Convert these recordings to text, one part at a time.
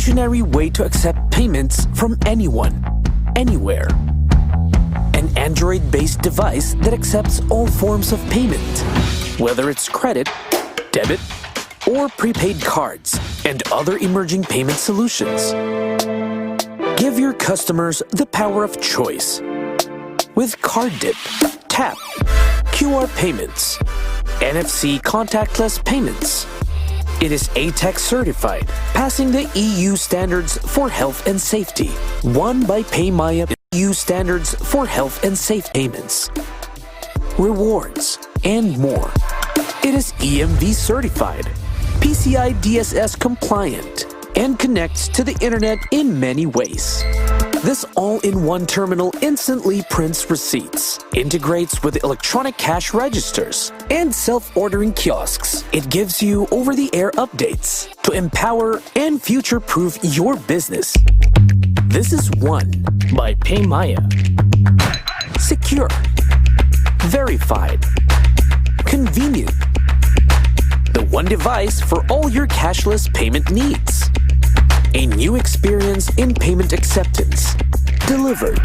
revolutionary way to accept payments from anyone, anywhere. An Android-based device that accepts all forms of payment, whether it's credit, debit, or prepaid cards, and other emerging payment solutions. Give your customers the power of choice with Card Dip, Tap, QR payments, NFC contactless payments. It is ATEX certified, passing the EU standards for health and safety, won by PayMaya EU standards for health and safe payments, rewards, and more. It is EMV certified, PCI DSS compliant, and connects to the internet in many ways. This all-in-one terminal instantly prints receipts, integrates with electronic cash registers, and self-ordering kiosks. It gives you over-the-air updates to empower and future-proof your business. This is One by PayMaya. Secure, verified, convenient. The one device for all your cashless payment needs. A new experience in payment acceptance. Delivered.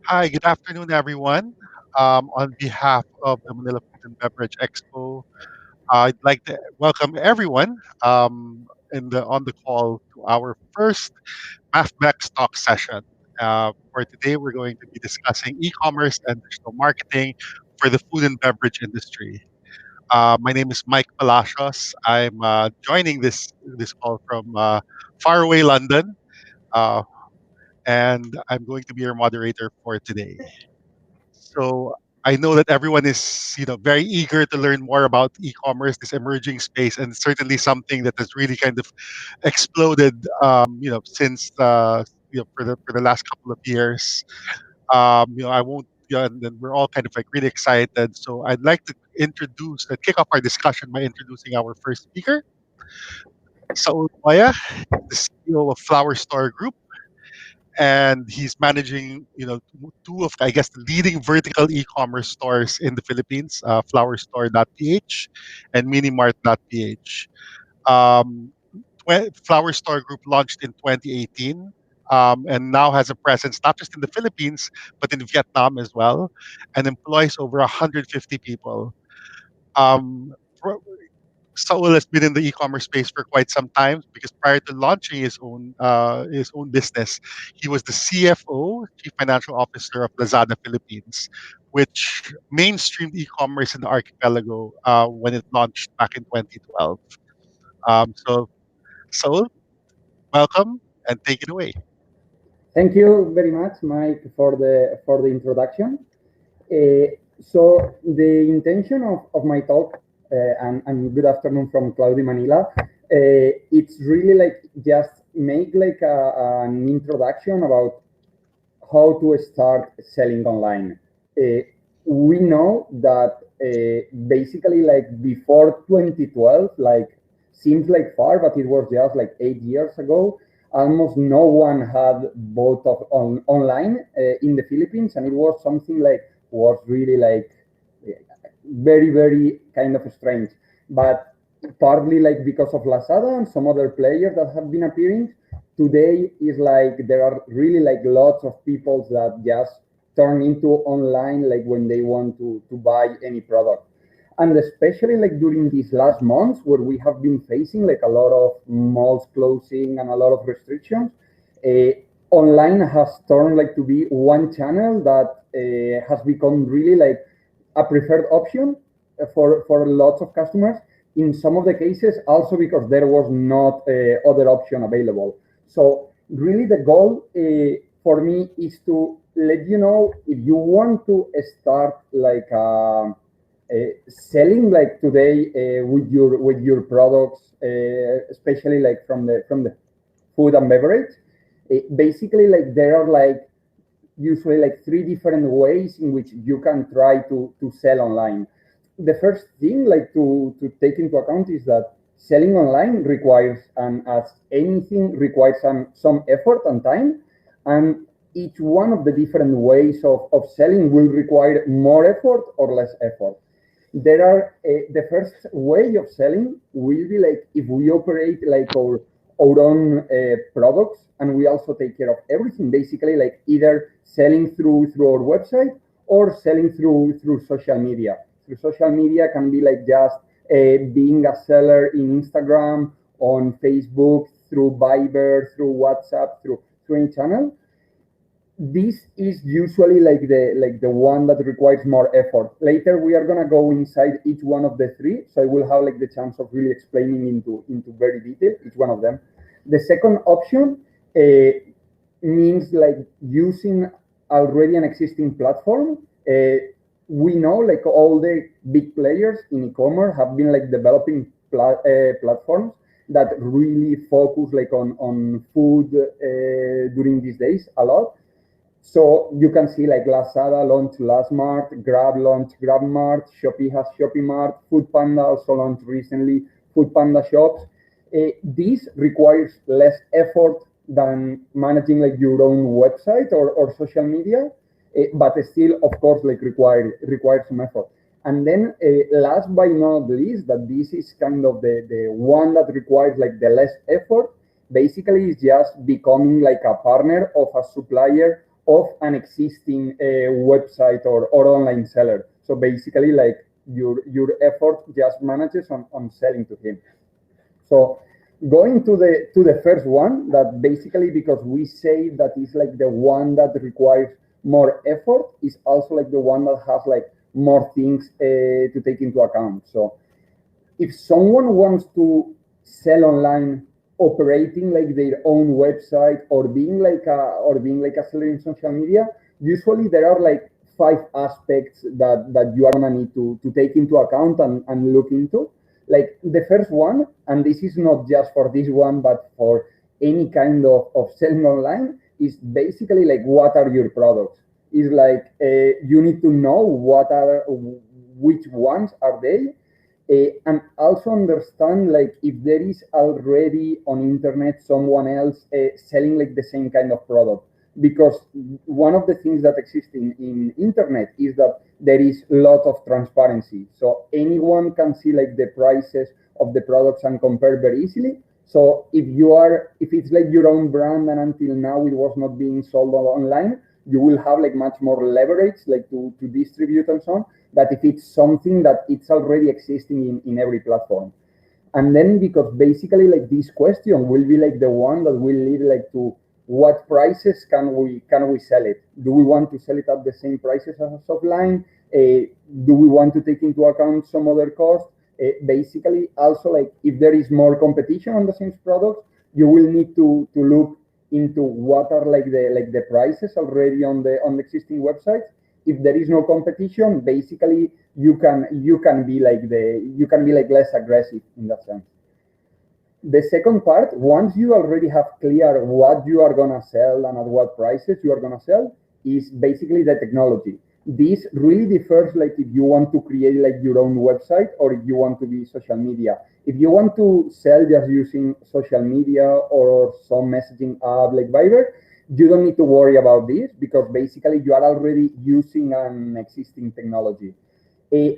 Hi, good afternoon, everyone. On behalf of the Manila Food and Beverage Expo, I'd like to welcome everyone on the call to our first MAFBEX talk session. For today, we're going to be discussing e-commerce and digital marketing for the food and beverage industry. My name is Mike Palacios. I'm joining this call from faraway London, uh, and I'm going to be your moderator for today. So I know that everyone is, very eager to learn more about e-commerce, this emerging space, and certainly something that has really kind of exploded, since for the last couple of years. I won't. And then we're all kind of like really excited. So I'd like to kick off our discussion by introducing our first speaker, Saul Maya, the CEO of Flower Store Group, and he's managing two of, I guess, the leading vertical e-commerce stores in the Philippines, flowerstore.ph and minimart.ph. um, Flower Store Group launched in 2018, and now has a presence not just in the Philippines but in Vietnam as well, and employs over 150 people. um, Saul has been in the e-commerce space for quite some time because prior to launching his own business, he was the CFO, Chief Financial Officer of Lazada Philippines, which mainstreamed e-commerce in the archipelago when it launched back in 2012. So, Saul, welcome and take it away. Thank you very much, Mike, for the introduction. So the intention of my talk, and good afternoon from cloudy Manila, it's really like just make like an introduction about how to start selling online. Uh, we know that basically like before 2012, like seems like far, but it was just like 8 years ago. Almost no one had bought online in the Philippines, and it was something like was really like very kind of strange. But partly like because of Lazada and some other players that have been appearing, today is like there are really like lots of people that just turn into online like when they want to buy any product. And especially like during these last months where we have been facing like a lot of malls closing and a lot of restrictions, uh, online has turned like to be one channel that has become really like a preferred option for lots of customers. In some of the cases, also because there was not other option available. So really, the goal for me is to let you know if you want to start like selling like today with your products, especially like from the food and beverage. Basically, like there are like usually like three different ways in which you can try to sell online. The first thing like to take into account is that selling online requires, and as anything requires some effort and time, and each one of the different ways of selling will require more effort or less effort. There are the first way of selling will be like if we operate like our own products and we also take care of everything, basically like either selling through our website or selling through social media. Through social media can be like just being a seller in Instagram, on Facebook, through Viber, through WhatsApp, through any channel. This is usually like the one that requires more effort. Later we are gonna go inside each one of the three, so I will have like the chance of really explaining into very detail each one of them. The second option uh, means like using already an existing platform. We know like all the big players in e-commerce have been like developing platforms that really focus like on food during these days a lot. So you can see like Lazada launched Lastmart, Grab launched GrabMart, Shopee has Shopee Mart, Foodpanda also launched recently Foodpanda shops. This requires less effort than managing like your own website or social media, but still, of course, like requires some effort. And then last but not least, that this is kind of the one that requires like the less effort, basically is just becoming like a partner of a supplier of an existing website or online seller. So basically, like your effort just manages on selling to him. So going to the first one, that basically, because we say that is like the one that requires more effort, is also like the one that has like more things to take into account. So if someone wants to sell online, operating like their own website or being like a seller in social media, usually there are like 5 aspects that you are gonna need to take into account and look into. Like the first one, and this is not just for this one but for any kind of selling online, is basically like what are your products. Is like you need to know which ones are they, and also understand like if there is already on internet someone else selling like the same kind of product. Because one of the things that exists in internet is that there is a lot of transparency, so anyone can see like the prices of the products and compare very easily. So if it's like your own brand and until now it was not being sold online, you will have like much more leverage like to distribute and so on, that if it's something that it's already existing in every platform. And then because basically like this question will be like the one that will lead like to what prices can we sell it. Do we want to sell it at the same prices as offline? Do we want to take into account some other costs? Basically also like if there is more competition on the same products, you will need to look into what are like the prices already on the existing websites. If there is no competition, basically you can be like less aggressive in that sense. The second part, once you already have clear what you are gonna sell and at what prices you are gonna sell, is basically the technology. This really differs like if you want to create like your own website or if you want to be social media. If you want to sell just using social media or some messaging app like Viber, you don't need to worry about this because basically you are already using an existing technology.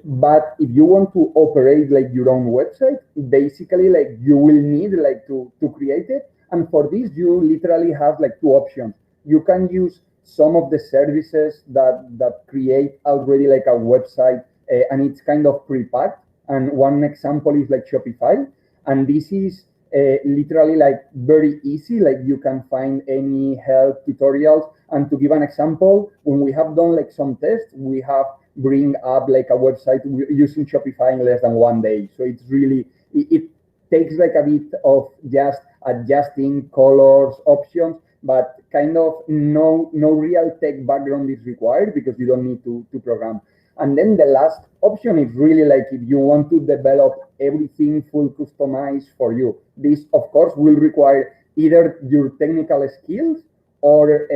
But if you want to operate like your own website, basically like you will need like to create it. And for this, you literally have like 2 options. You can use some of the services that create already like a website and it's kind of pre-packed. And one example is like Shopify. And this is literally like very easy. Like you can find any help tutorials. And to give an example, when we have done like some tests, we have bring up like a website using Shopify in less than 1 day. So it's really, it takes like a bit of just adjusting colors, options, but kind of no real tech background is required because you don't need to program. And then the last option is really like if you want to develop everything full customized for you. This, of course, will require either your technical skills or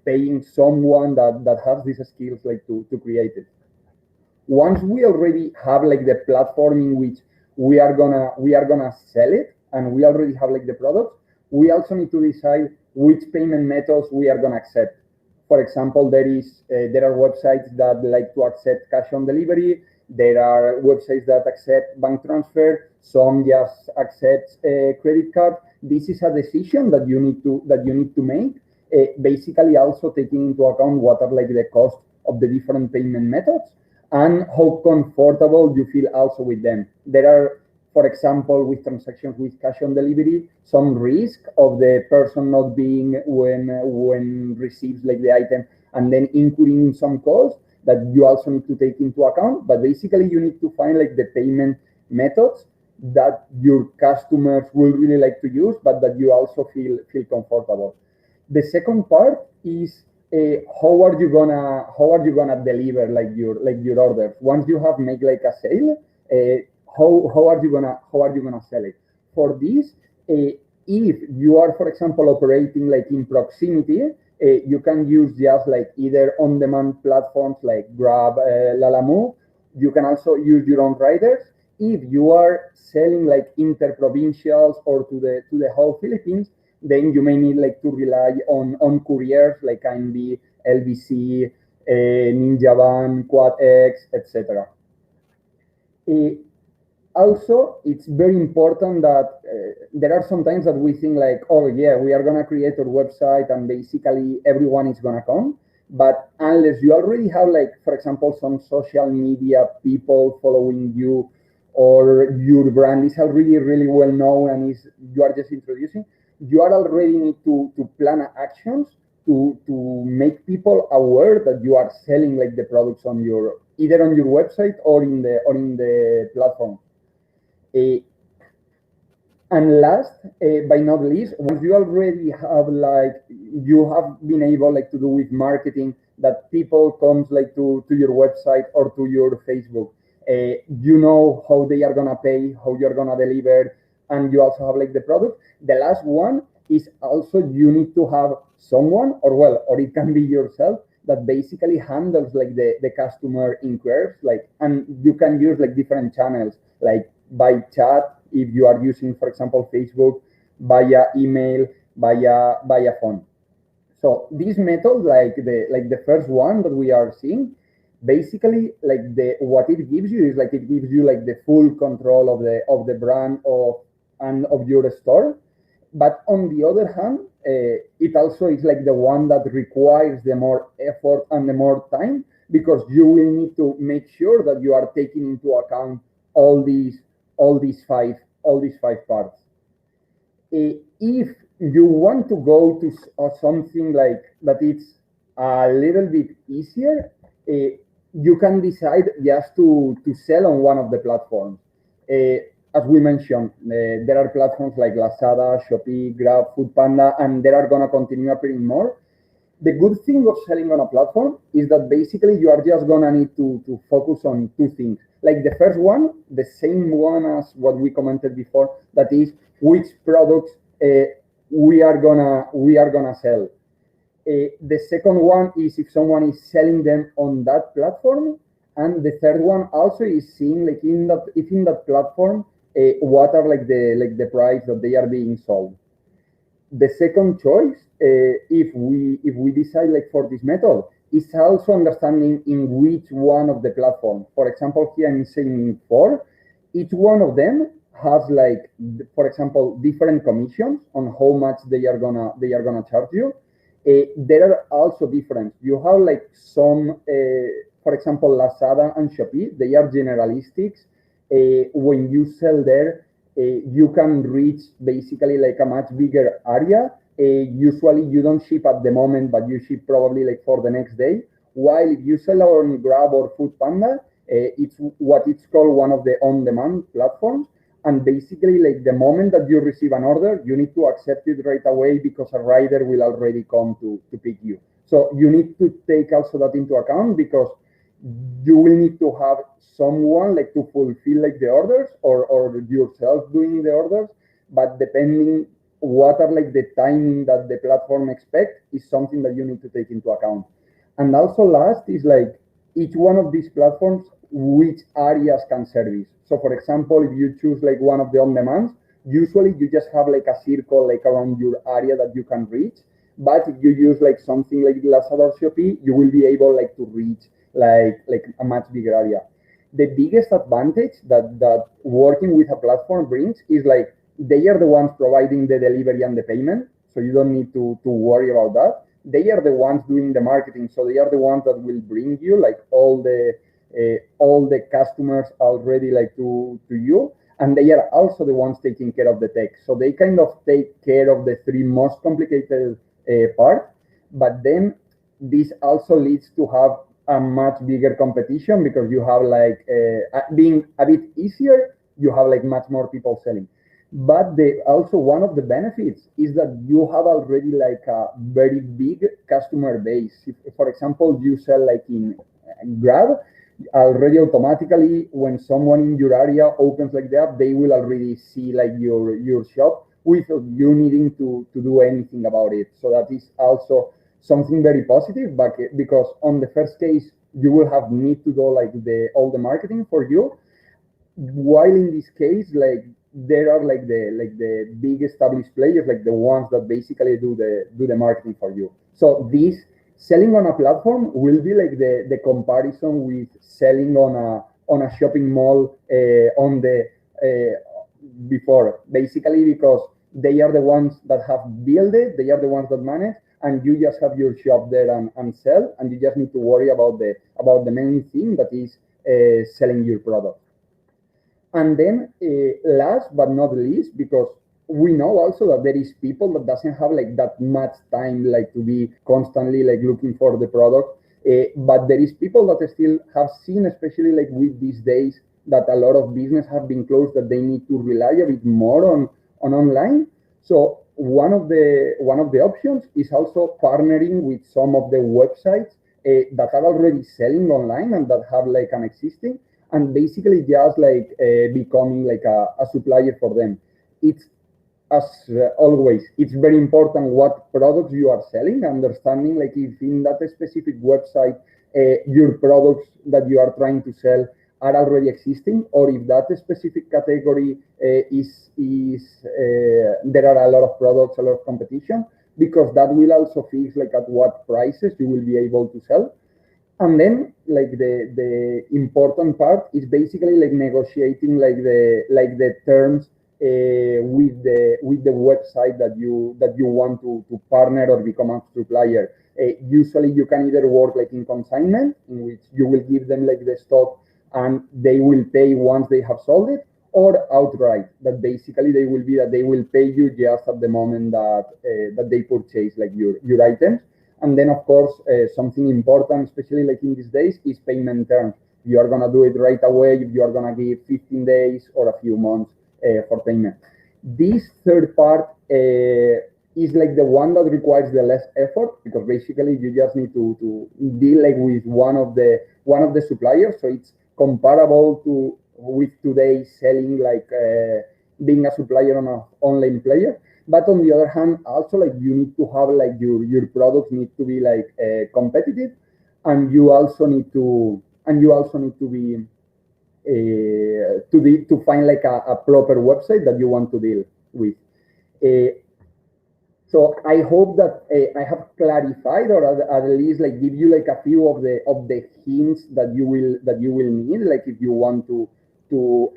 paying someone that has these skills like to create it. Once we already have like the platform in which we are gonna sell it and we already have like the products, we also need to decide which payment methods we are gonna accept. For example, there are websites that like to accept cash on delivery. There are websites that accept bank transfer. Some just accept credit card. This is a decision that you need to make. Basically, also taking into account what are like the cost of the different payment methods and how comfortable you feel also with them. There are, for example, with transactions with cash on delivery, some risk of the person not being when receives like the item and then incurring some costs that you also need to take into account. But basically, you need to find like the payment methods that your customers will really like to use, but that you also feel comfortable. The second part is how are you gonna deliver like your orders once you have made like a sale. How are you gonna sell it? For this, if you are, for example, operating like in proximity, you can use just like either on-demand platforms like Grab, Lalamove. You can also use your own riders. If you are selling like interprovincials or to the whole Philippines, then you may need like to rely on couriers like INB, LBC, Ninja Van, QuadX, etc. Also, it's very important that there are some times that we think like, oh yeah, we are gonna create a website and basically everyone is gonna come. But unless you already have like, for example, some social media people following you, or your brand is already really well known and is you are just introducing, you are already need to plan actions to make people aware that you are selling like the products on your either on your website or in the platform. Uh, and last, by not least, once you already have like you have been able like to do with marketing that people comes like to your website or to your Facebook, you know how they are gonna pay, how you're gonna deliver, and you also have like the product. The last one is also you need to have someone, or well, or it can be yourself that basically handles like the customer inquiries, like, and you can use like different channels like by chat if you are using, for example, Facebook, via email, via phone. So this method, like the first one that we are seeing, basically like the what it gives you is like it gives you like the full control of the brand and of your store. But on the other hand, it also is like the one that requires the more effort and the more time, because you will need to make sure that you are taking into account all these all these five parts. If you want to go to something like that, it's a little bit easier. You can decide just to sell on one of the platforms. As we mentioned, there are platforms like Lazada, Shopee, Grab, Foodpanda, and there are gonna continue appearing more. The good thing of selling on a platform is that basically you are just gonna need to focus on two things. Like the first one, the same one as what we commented before, that is which products we are gonna sell. The second one is if someone is selling them on that platform, and the third one also is seeing like in that if in that platform what are like the price that they are being sold. The second choice, if we decide like for this method, is also understanding in which one of the platforms. For example, here I'm saying four. Each one of them has like, for example, different commissions on how much they are gonna charge you. There are also different. You have like some, for example, Lazada and Shopee. They are generalistics. When you sell there, you can reach basically like a much bigger area. Usually you don't ship at the moment, but you ship probably like for the next day. While if you sell on Grab or Foodpanda, it's what it's called one of the on-demand platforms. And basically like the moment that you receive an order, you need to accept it right away because a rider will already come to pick you. So you need to take also that into account, because you will need to have someone like to fulfill like the orders, or yourself doing the orders. But depending what are like the timing that the platform expect is something that you need to take into account. And also last is like each one of these platforms, which areas can service. So for example, if you choose like one of the on-demands, usually you just have like a circle like around your area that you can reach. But if you use like something like Lazada or Shopee, you will be able like to reach like a much bigger area. The biggest advantage that working with a platform brings is like they are the ones providing the delivery and the payment, so you don't need to worry about that. They are the ones doing the marketing, so they are the ones that will bring you like all the customers already like to you, and they are also the ones taking care of the tech. So they kind of take care of the three most complicated part. But then this also leads to have a much bigger competition, because you have like being a bit easier, you have like much more people selling. But also one of the benefits is that you have already like a very big customer base. If, for example, you sell like in Grab, already automatically when someone in your area opens like that, they will already see like your shop without you needing to do anything about it. So that is also something very positive, but because on the first case you will have need to do like all the marketing for you, while in this case like there are like the big established players, like the ones that basically do the marketing for you. So this selling on a platform will be like the comparison with selling on a shopping mall before, basically because they are the ones that have built it, they are the ones that manage, and you just have your shop there and sell, and you just need to worry about the main thing that is selling your product. And then last but not least, because we know also that there is people that doesn't have like that much time like to be constantly like looking for the product, but there is people that still have seen, especially like with these days, that a lot of business have been closed, that they need to rely a bit more on online. So one of the options is also partnering with some of the websites that are already selling online and that have like an existing, and basically just like becoming like a supplier for them. It's as always, it's very important what products you are selling, understanding like if in that specific website your products that you are trying to sell are already existing, or if that specific category there are a lot of products, a lot of competition, because that will also fix like at what prices you will be able to sell. And then like the important part is basically like negotiating like the terms with the website that you want to partner or become a supplier. Usually you can either work like in consignment, in which you will give them like the stock and they will pay once they have sold it, or outright, that basically they will pay you just at the moment that they purchase like your items. And then of course something important, especially like in these days, is payment terms. You are gonna do it right away, if you are gonna give 15 days or a few months for payment. This third part is like the one that requires the less effort, because basically you just need to deal like with one of the suppliers. So it's comparable to with today selling like being a supplier on an online player. But on the other hand, also like you need to have like your products need to be like competitive, and you also need to be to find like a proper website that you want to deal with. Uh, so I hope that I have clarified, or at least like give you like a few of the hints that you will need, like if you want to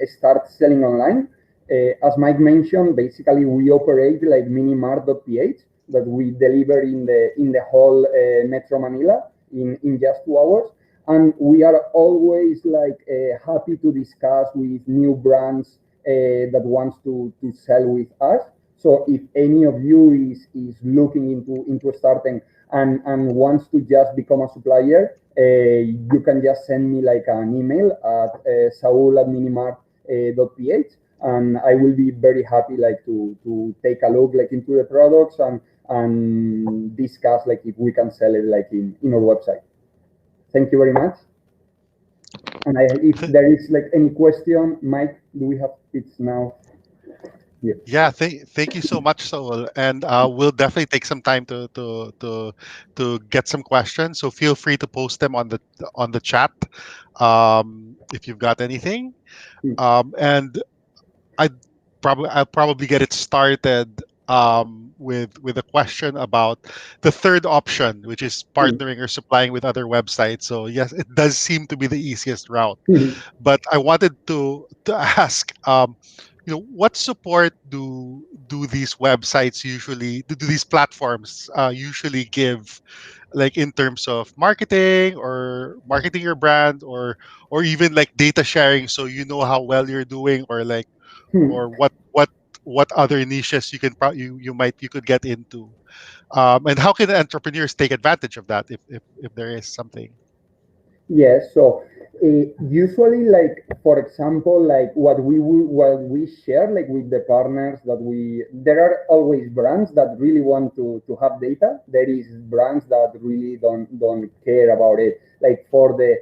start selling online. As Mike mentioned, basically we operate like minimart.ph, that we deliver in the whole Metro Manila in just 2 hours. And we are always like happy to discuss with new brands that wants to sell with us. So if any of you is looking into starting and wants to just become a supplier, you can just send me like an email at saul@minimart.ph, and I will be very happy like to take a look like into the products and discuss like if we can sell it like in our website. Thank you very much. And if there is like any question, Mike, do we have it now? Yeah, thank you so much, Saul. And we'll definitely take some time to get some questions. So feel free to post them on the chat if you've got anything. And I'll probably get it started with a question about the third option, which is partnering or supplying with other websites. So yes, it does seem to be the easiest route. But I wanted to ask, what support do these websites usually do these platforms usually give, like in terms of marketing or marketing your brand, or even like data sharing, so you know how well you're doing, or like or what other niches you can you could get into, and how can entrepreneurs take advantage of that if there is something. Yes, so usually, like for example, like what we share, like with the partners that there are always brands that really want to have data. There is brands that really don't care about it. Like for the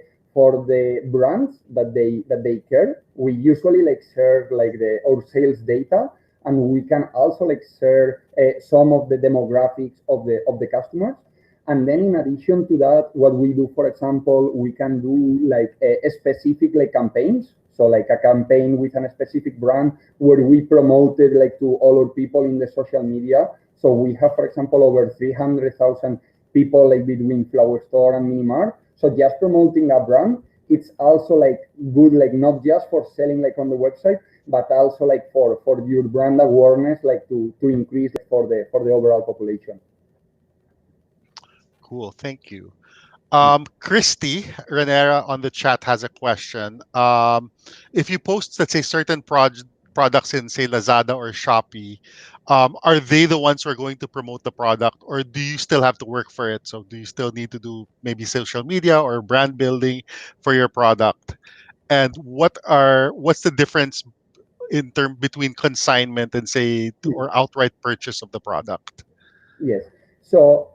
brands that they care, we usually like share like our sales data, and we can also like share some of the demographics of the customers. And then in addition to that, what we do, for example, we can do like a specific like campaigns. So like a campaign with a specific brand where we promote it like to all our people in the social media. So we have, for example, over 300,000 people like between Flower Store and Minimart. So just promoting a brand, it's also like good, like not just for selling like on the website, but also like for your brand awareness, like to increase for the overall population. Cool. Thank you. Christy Renera on the chat has a question. If you post, let's say, certain products in, say, Lazada or Shopee, are they the ones who are going to promote the product, or do you still have to work for it? So, do you still need to do maybe social media or brand building for your product? And what's the difference in term between consignment and, say, or outright purchase of the product? Yes. So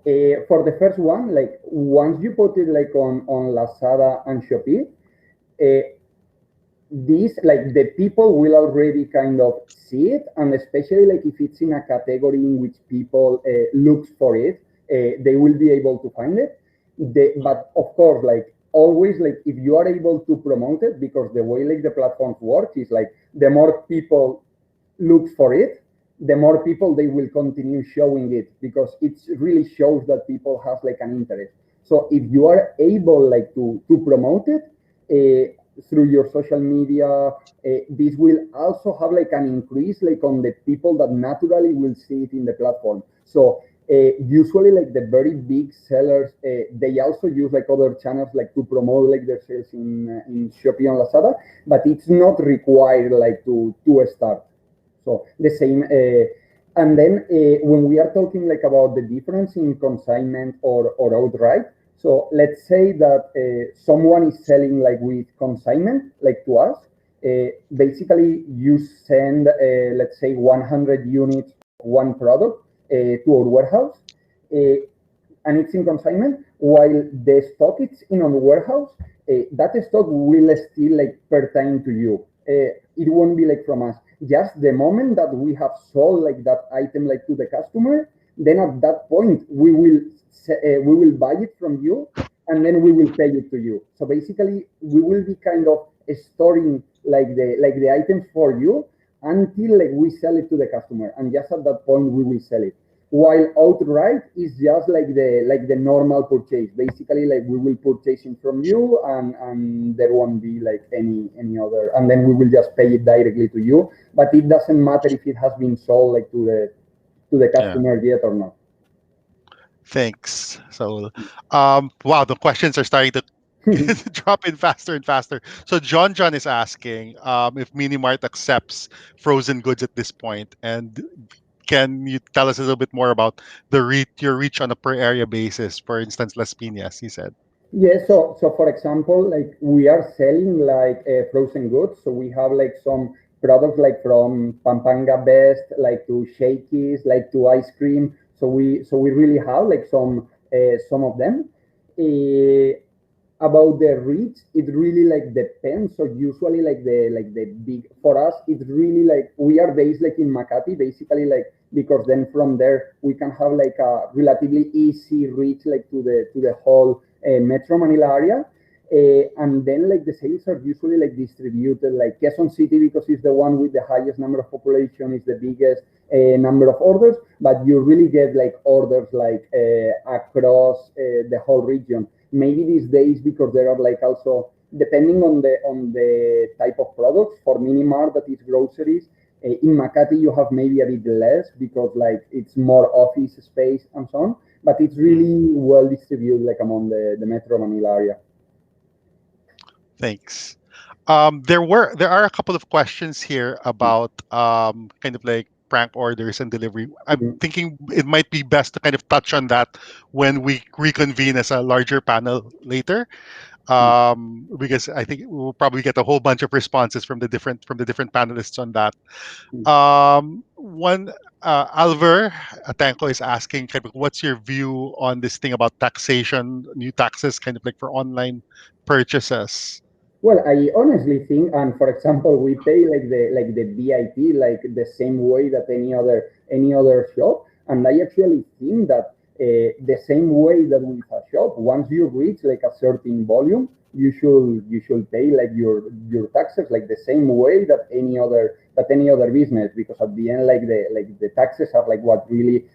for the first one, like once you put it like on Lazada and Shopee, uh, these like the people will already kind of see it, and especially like if it's in a category in which people looks for it, they will be able to find it. But of course, like always, like if you are able to promote it, because the way like the platforms work is like the more people look for it, the more people they will continue showing it, because it really shows that people have like an interest. So if you are able like to promote it through your social media, this will also have like an increase like on the people that naturally will see it in the platform. So usually like the very big sellers, they also use like other channels like to promote like their sales in Shopee and Lazada, but it's not required like to start. So the same, and then when we are talking like about the difference in consignment or outright, so let's say that someone is selling like with consignment, like to us. Basically, you send, let's say, 100 units of one product to our warehouse, and it's in consignment. While the stock is in on the warehouse, that stock will still like pertain to you. It won't be like from us. Just the moment that we have sold like that item like to the customer, then at that point we will buy it from you, and then we will pay it to you. So basically, we will be kind of storing like the items for you until like we sell it to the customer, and just at that point we will sell it. While outright is just like the normal purchase. Basically, like we will purchase it from you, and there won't be like any other, and then we will just pay it directly to you. But it doesn't matter if it has been sold like to the Yeah. customer yet or not. Thanks. So, wow, the questions are starting to drop in faster and faster. So John is asking if Minimart accepts frozen goods at this point, and can you tell us a little bit more about your reach on a per area basis? For instance, Las Piñas, he said. Yeah, so for example, like we are selling like frozen goods. So we have like some products like from Pampanga Best, like to Shakey's, like to ice cream. So we really have like some of them. Uh, about the reach, it really like depends. So usually like the big for us, it's really like we are based like in Makati, basically, like because then from there we can have like a relatively easy reach like to the whole Metro Manila area. And then like the sales are usually like distributed like Quezon City, because it's the one with the highest number of population, is the biggest number of orders, but you really get like orders like across the whole region. Maybe these days, because there are like also depending on the type of products. For Minimart, that is groceries, in Makati you have maybe a bit less, because like it's more office space and so on, but it's Mm, really well distributed like among the Metro Manila area. thanks. There are a couple of questions here about kind of like prank orders and delivery. I'm Mhm. thinking it might be best to kind of touch on that when we reconvene as a larger panel later, because I think we'll probably get a whole bunch of responses from the different panelists on that. One Alver Atanko is asking kind of what's your view on this thing about taxation, new taxes, kind of like for online purchases. Well, I honestly think, and for example, we pay like the VIP like the same way that any other shop, and I actually think that the same way that with a shop, once you reach like a certain volume, you should pay like your taxes like the same way that any other business, because at the end like the taxes are like what really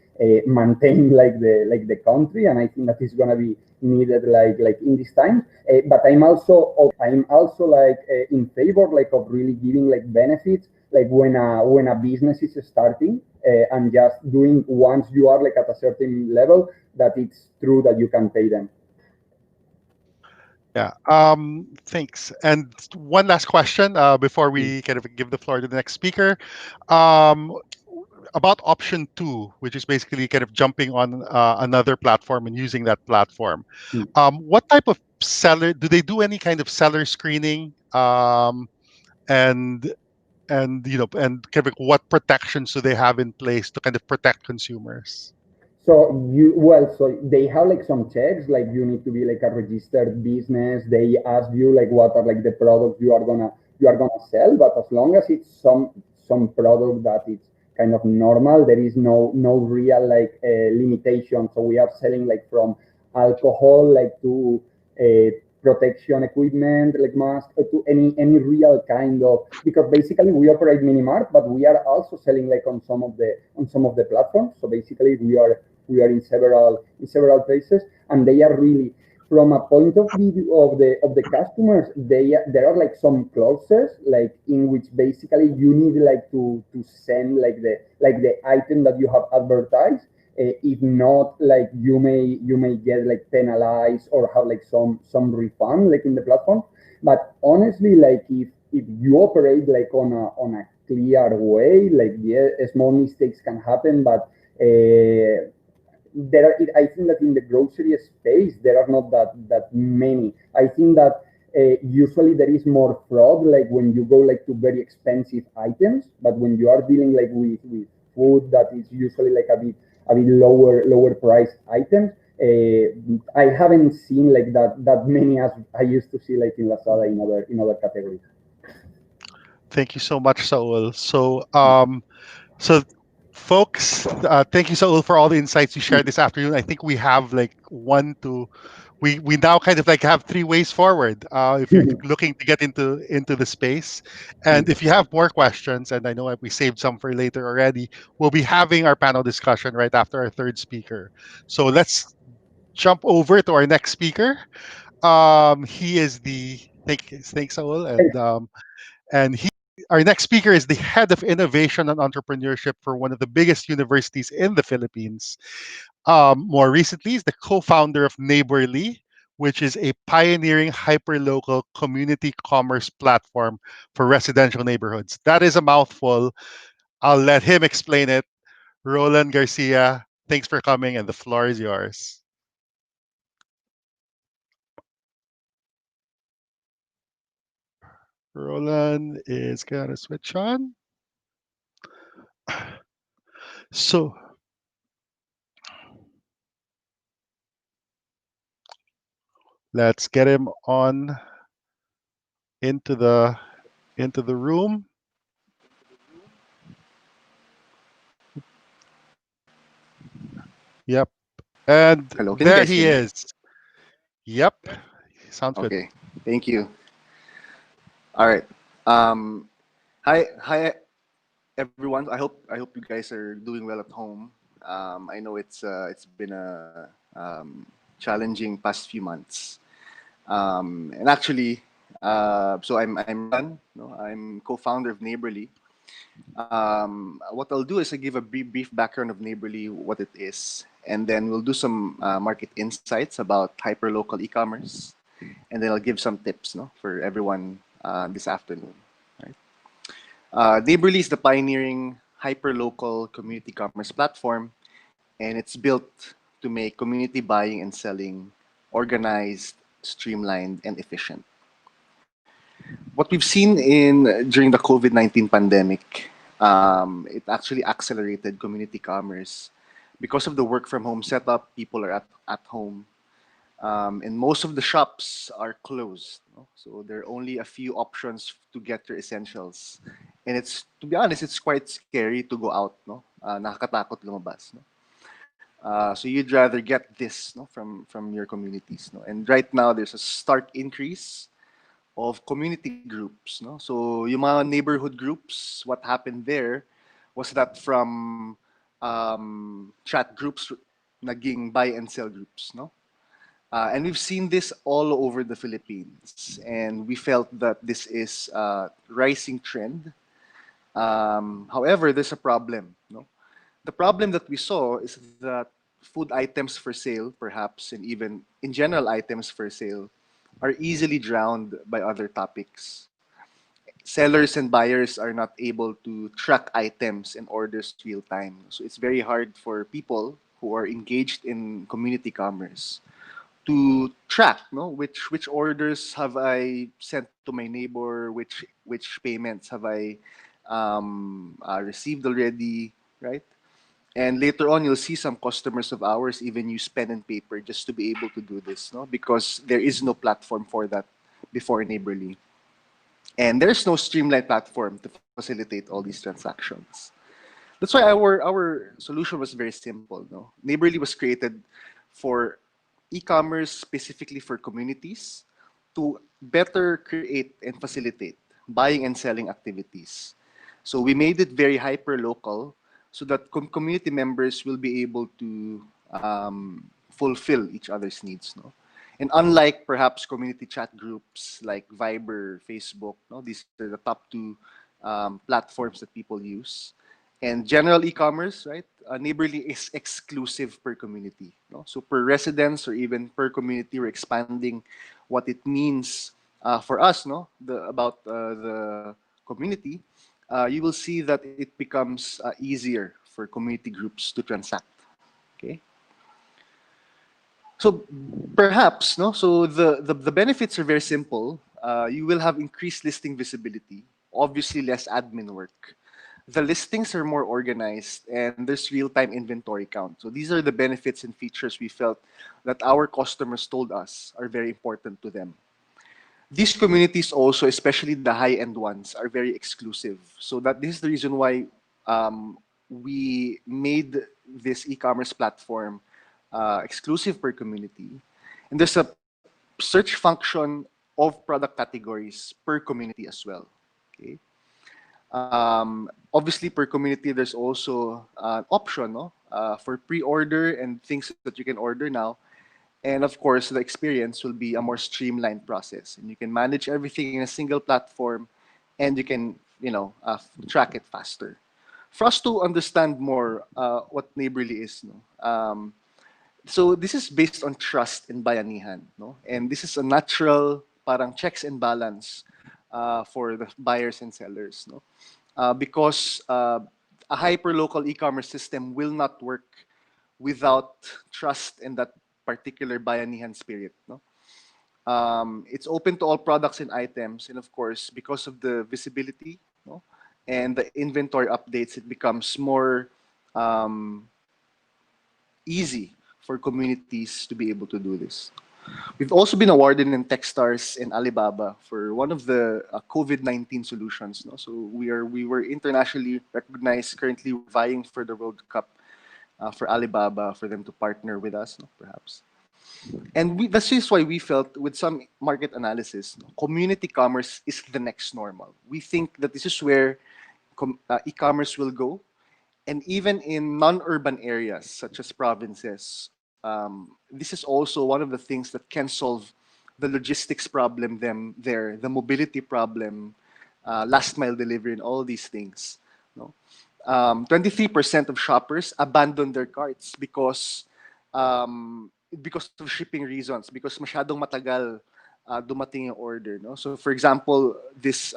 maintain like the country, and I think that is gonna be needed like in this time. But I'm also like in favor like of really giving like benefits like when a business is starting, and just doing once you are like at a certain level that it's true that you can pay them. Yeah. Thanks. And one last question before Mm. we kind of give the floor to the next speaker. Um, about option two, which is basically kind of jumping on another platform and using that platform. Mm. What type of seller do they do? Any kind of seller screening? And and kind of what protections do they have in place to kind of protect consumers? So they have like some checks, like you need to be like a registered business. They ask you like what are like the products you are gonna sell, but as long as it's some product that it's kind of normal, there is no real like limitation. So we are selling like from alcohol like to protection equipment like mask, to any real kind of, because basically we operate mini mart, but we are also selling like on some of the platforms. So basically we are in several places, and they are really, from a point of view of the customers, there are like some clauses like in which basically you need like to send like the item that you have advertised. If not, like you may get like penalized or have like some refund like in the platform. But honestly, like if you operate like on a clear way, like yeah, small mistakes can happen, but I think that in the grocery space there are not that many. I think that usually there is more fraud like when you go like to very expensive items, but when you are dealing like with food that is usually like a bit lower price items, I haven't seen like that many as I used to see like in Lazada in other categories. Thank you so much, Saul. So folks, thank you, Saul, for all the insights you shared this afternoon. I think we have like we now kind of like have three ways forward if you're looking to get into the space. And if you have more questions, and I know we saved some for later already, we'll be having our panel discussion right after our third speaker. So let's jump over to our next speaker. He is the thanks, Saul, and our next speaker is the head of innovation and entrepreneurship for one of the biggest universities in the Philippines. More recently, he's the co-founder of Neighborly, which is a pioneering hyperlocal community commerce platform for residential neighborhoods. That is a mouthful. I'll let him explain it. Roland Garcia, thanks for coming, and the floor is yours. Roland is gonna switch on. So let's get him on into the room. Yep. And Hello, can you there guys he hear me? is. Yep. Sounds good. Okay, thank you. All right. Um, hi, everyone. I hope you guys are doing well at home. I know it's been a challenging past few months. And actually, so I'm Roland. No, I'm co-founder of Neighborly. What I'll do is I give a brief background of Neighborly, what it is, and then we'll do some market insights about hyperlocal e-commerce, and then I'll give some tips, no, for everyone this afternoon. Right? Neighborly is the pioneering hyperlocal community commerce platform, and it's built to make community buying and selling organized, streamlined, and efficient. What we've seen in during the COVID-19 pandemic, it actually accelerated community commerce because of the work from home setup. People are at home, and most of the shops are closed. No? So there are only a few options to get your essentials, and it's, to be honest, it's quite scary to go out. No, nakakatakot lumabas. No? So you'd rather get this, no, from your communities. No, and right now there's a stark increase of community groups. No, so yung mga neighborhood groups, what happened there was that from chat groups naging buy and sell groups, no? And we've seen this all over the Philippines, and we felt that this is a rising trend. However, there's a problem, no? The problem that we saw is that food items for sale, perhaps, and even in general items for sale, are easily drowned by other topics. Sellers and buyers are not able to track items and orders real time. So it's very hard for people who are engaged in community commerce to track, no, which orders have I sent to my neighbor, which payments have I received already, right? And later on, you'll see some customers of ours even use pen and paper just to be able to do this, no, because there is no platform for that before Neighborly, and there's no streamlined platform to facilitate all these transactions. That's why our solution was very simple. No, Neighborly was created for e-commerce specifically for communities to better create and facilitate buying and selling activities. So we made it very hyper local so that community members will be able to fulfill each other's needs. No, and unlike perhaps community chat groups like Viber, Facebook, no, these are the top two platforms that people use. And general e-commerce, right? Neighborly is exclusive per community. No? So per residence or even per community, we're expanding what it means for us, no, about the community. You will see that it becomes easier for community groups to transact. Okay. So perhaps, no. So the benefits are very simple. You will have increased listing visibility, obviously less admin work. The listings are more organized and there's real-time inventory count. So these are the benefits and features we felt that our customers told us are very important to them. These communities also, especially the high-end ones, are very exclusive. So that this is the reason why we made this e-commerce platform exclusive per community. And there's a search function of product categories per community as well. Okay. Obviously, per community, there's also an option, no, for pre-order and things that you can order now. And of course, the experience will be a more streamlined process, and you can manage everything in a single platform, and you can, track it faster. For us to understand more what Neighborly is, no, so this is based on trust and bayanihan, no, and this is a natural parang checks and balance for the buyers and sellers, no, because a hyper-local e-commerce system will not work without trust and that particular bayanihan spirit. No? It's open to all products and items, and of course, because of the visibility, no, and the inventory updates, it becomes more easy for communities to be able to do this. We've also been awarded in Techstars and Alibaba for one of the COVID-19 solutions. No? So we were internationally recognized. Currently vying for the World Cup for Alibaba for them to partner with us, no, perhaps. And that's just why we felt with some market analysis, no, community commerce is the next normal. We think that this is where e-commerce will go. And even in non-urban areas such as provinces, this is also one of the things that can solve the logistics problem there, the mobility problem, last mile delivery, and all these things. No? 23% of shoppers abandon their carts because of shipping reasons, because masyadong matagal dumating yung order. No? So for example, this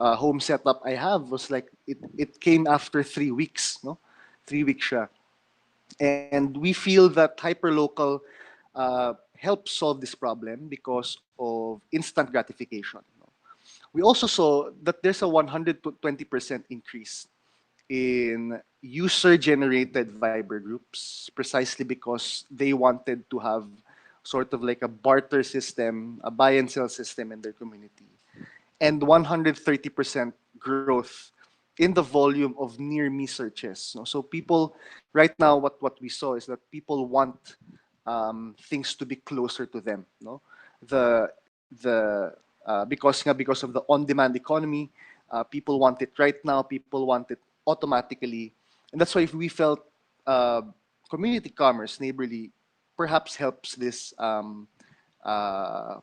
home setup I have was like, it came after 3 weeks. No? 3 weeks siya. And we feel that hyperlocal helps solve this problem because of instant gratification. We also saw that there's a 120% increase in user-generated Viber groups, precisely because they wanted to have sort of like a barter system, a buy and sell system in their community. And 130% growth in the volume of near me searches. No? So people, right now, what we saw is that people want things to be closer to them. No? Because of the on-demand economy, people want it right now. People want it automatically, and that's why we felt uh, community commerce, neighborly, perhaps helps this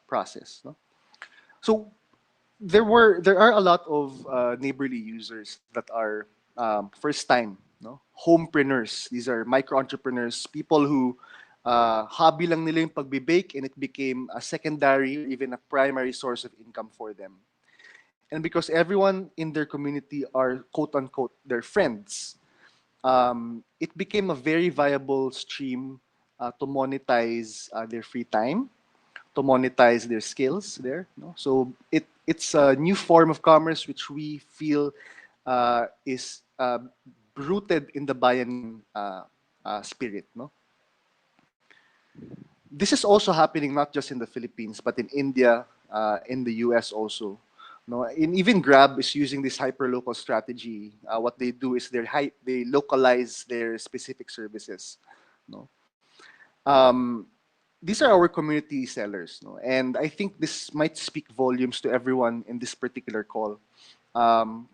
process. No? So there are a lot of neighborly users that are first time, no, homepreneurs. These are micro entrepreneurs, people who hobby lang nila yung pagbe-bake, and it became a secondary or even a primary source of income for them. And because everyone in their community are quote unquote their friends, it became a very viable stream to monetize their free time, to monetize their skills there. No? So it's a new form of commerce which we feel is rooted in the bayan spirit. No? This is also happening not just in the Philippines but in India, in the US also. No, and even Grab is using this hyper-local strategy. What they do is they localize their specific services. No, these are our community sellers, no? And I think this might speak volumes to everyone in this particular call.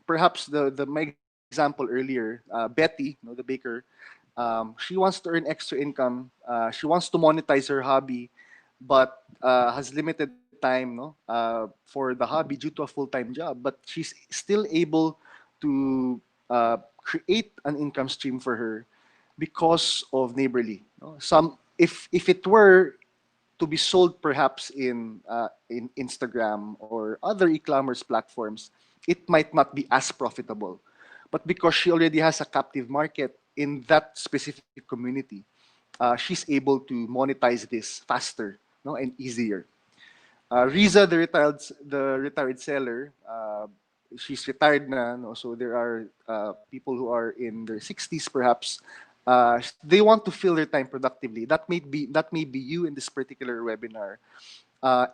Perhaps my example earlier, Betty, the baker, she wants to earn extra income. She wants to monetize her hobby, but has limited time, no, for the hobby due to a full-time job. But she's still able to create an income stream for her because of neighborly. No? If it were to be sold perhaps in Instagram or other e-commerce platforms, it might not be as profitable. But because she already has a captive market in that specific community, she's able to monetize this faster, no, and easier. Riza, the retired seller, she's retired na, no? So there are people who are in their 60s perhaps. They want to fill their time productively. That may be you in this particular webinar.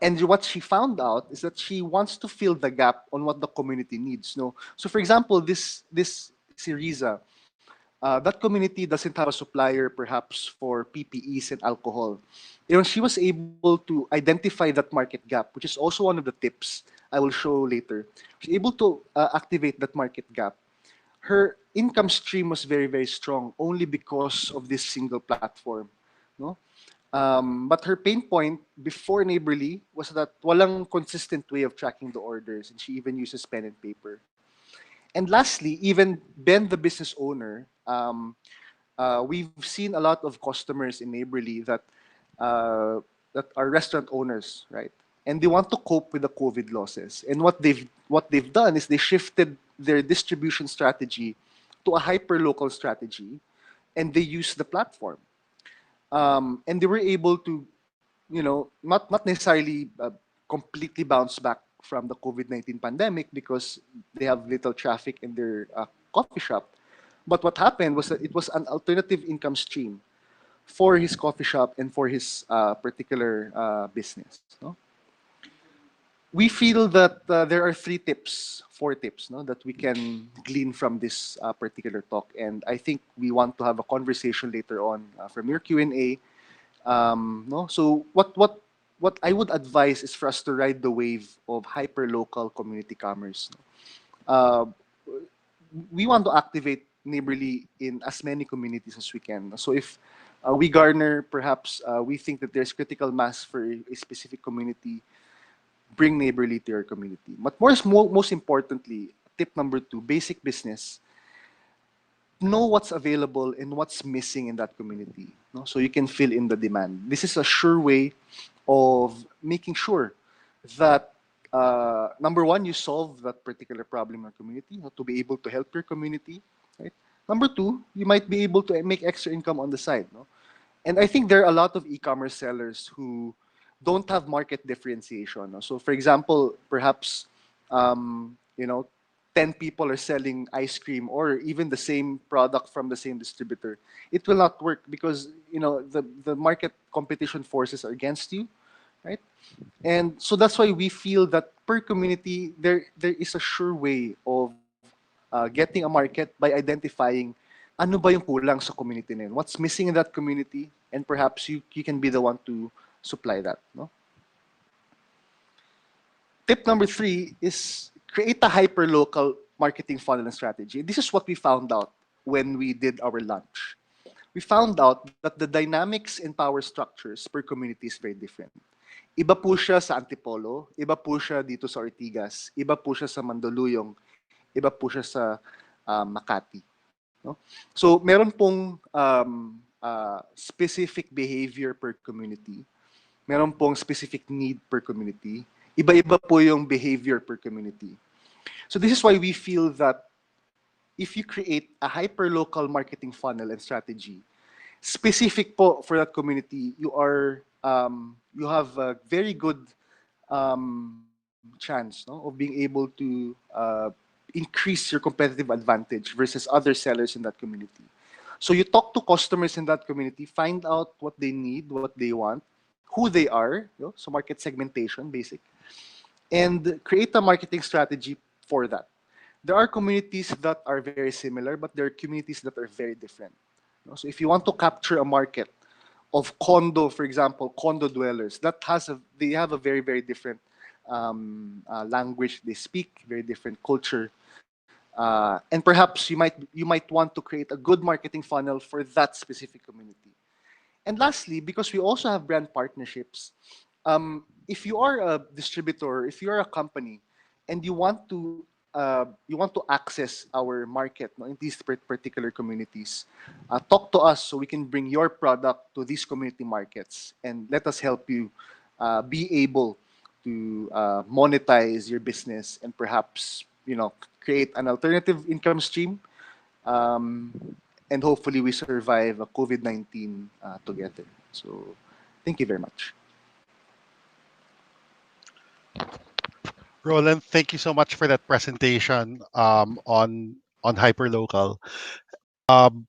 And what she found out is that she wants to fill the gap on what the community needs. No, so for example, this Syriza, that community doesn't have a supplier perhaps for PPEs and alcohol. She was able to identify that market gap, which is also one of the tips I will show later. She's able to activate that market gap. Her income stream was very, very strong only because of this single platform. No? But her pain point before Neighborly was that walang consistent way of tracking the orders, and she even uses pen and paper. And lastly, even Ben, the business owner, we've seen a lot of customers in Neighborly that are restaurant owners, right? And they want to cope with the COVID losses. And what they've done is they shifted their distribution strategy to a hyper local strategy, and they use the platform. And they were able to, not necessarily completely bounce back from the COVID-19 pandemic because they have little traffic in their coffee shop. But what happened was that it was an alternative income stream for his coffee shop and for his particular business. No? We feel that there are four tips, no, that we can glean from this particular talk. And I think we want to have a conversation later on from your Q&A. No? So what I would advise is for us to ride the wave of hyper-local community commerce. Uh, we want to activate Neighborly in as many communities as we can. So if we garner, perhaps we think that there's critical mass for a specific community, bring Neighborly to your community. But most importantly, tip number 2, basic business. Know what's available and what's missing in that community, no? So you can fill in the demand. This is a sure way of making sure that number 1, you solve that particular problem in your community, to be able to help your community, right? Number 2, you might be able to make extra income on the side, no? And I think there are a lot of e-commerce sellers who don't have market differentiation, no? So for example, perhaps um, you know 10 people are selling ice cream or even the same product from the same distributor. It will not work because the market competition forces are against you, right? And so that's why we feel that per community there is a sure way of getting a market by identifying ano ba yung kulang sa community na yun, what's missing in that community, and perhaps you can be the one to supply that, no? Tip number 3 is create a hyper-local marketing funnel and strategy. This is what we found out when we did our launch. we found out that the dynamics and power structures per community is very different. Iba po siya sa Antipolo, iba po siya dito sa Ortigas, iba po siya sa Mandaluyong, iba po siya sa Makati. No? So, meron pong specific behavior per community. Meron pong specific need per community. Iba-iba po yung behavior per community. So this is why we feel that if you create a hyper-local marketing funnel and strategy, specific po for that community, you have a very good chance, no, of being able to increase your competitive advantage versus other sellers in that community. So you talk to customers in that community, find out what they need, what they want, who they are, you know, so market segmentation, basic, and create a marketing strategy for that. There are communities that are very similar, but there are communities that are very different. You know, so if you want to capture a market of condo, for example, condo dwellers, they have a very, very different language they speak, very different culture, and perhaps you might want to create a good marketing funnel for that specific community. And lastly, because we also have brand partnerships, if you are a distributor, if you are a company, and you want to access our market, no, in these particular communities, talk to us so we can bring your product to these community markets and let us help you be able to monetize your business and perhaps, you know, create an alternative income stream, um, and hopefully we survive a COVID-19 together. So thank you very much. Roland, thank you so much for that presentation on hyperlocal. Um,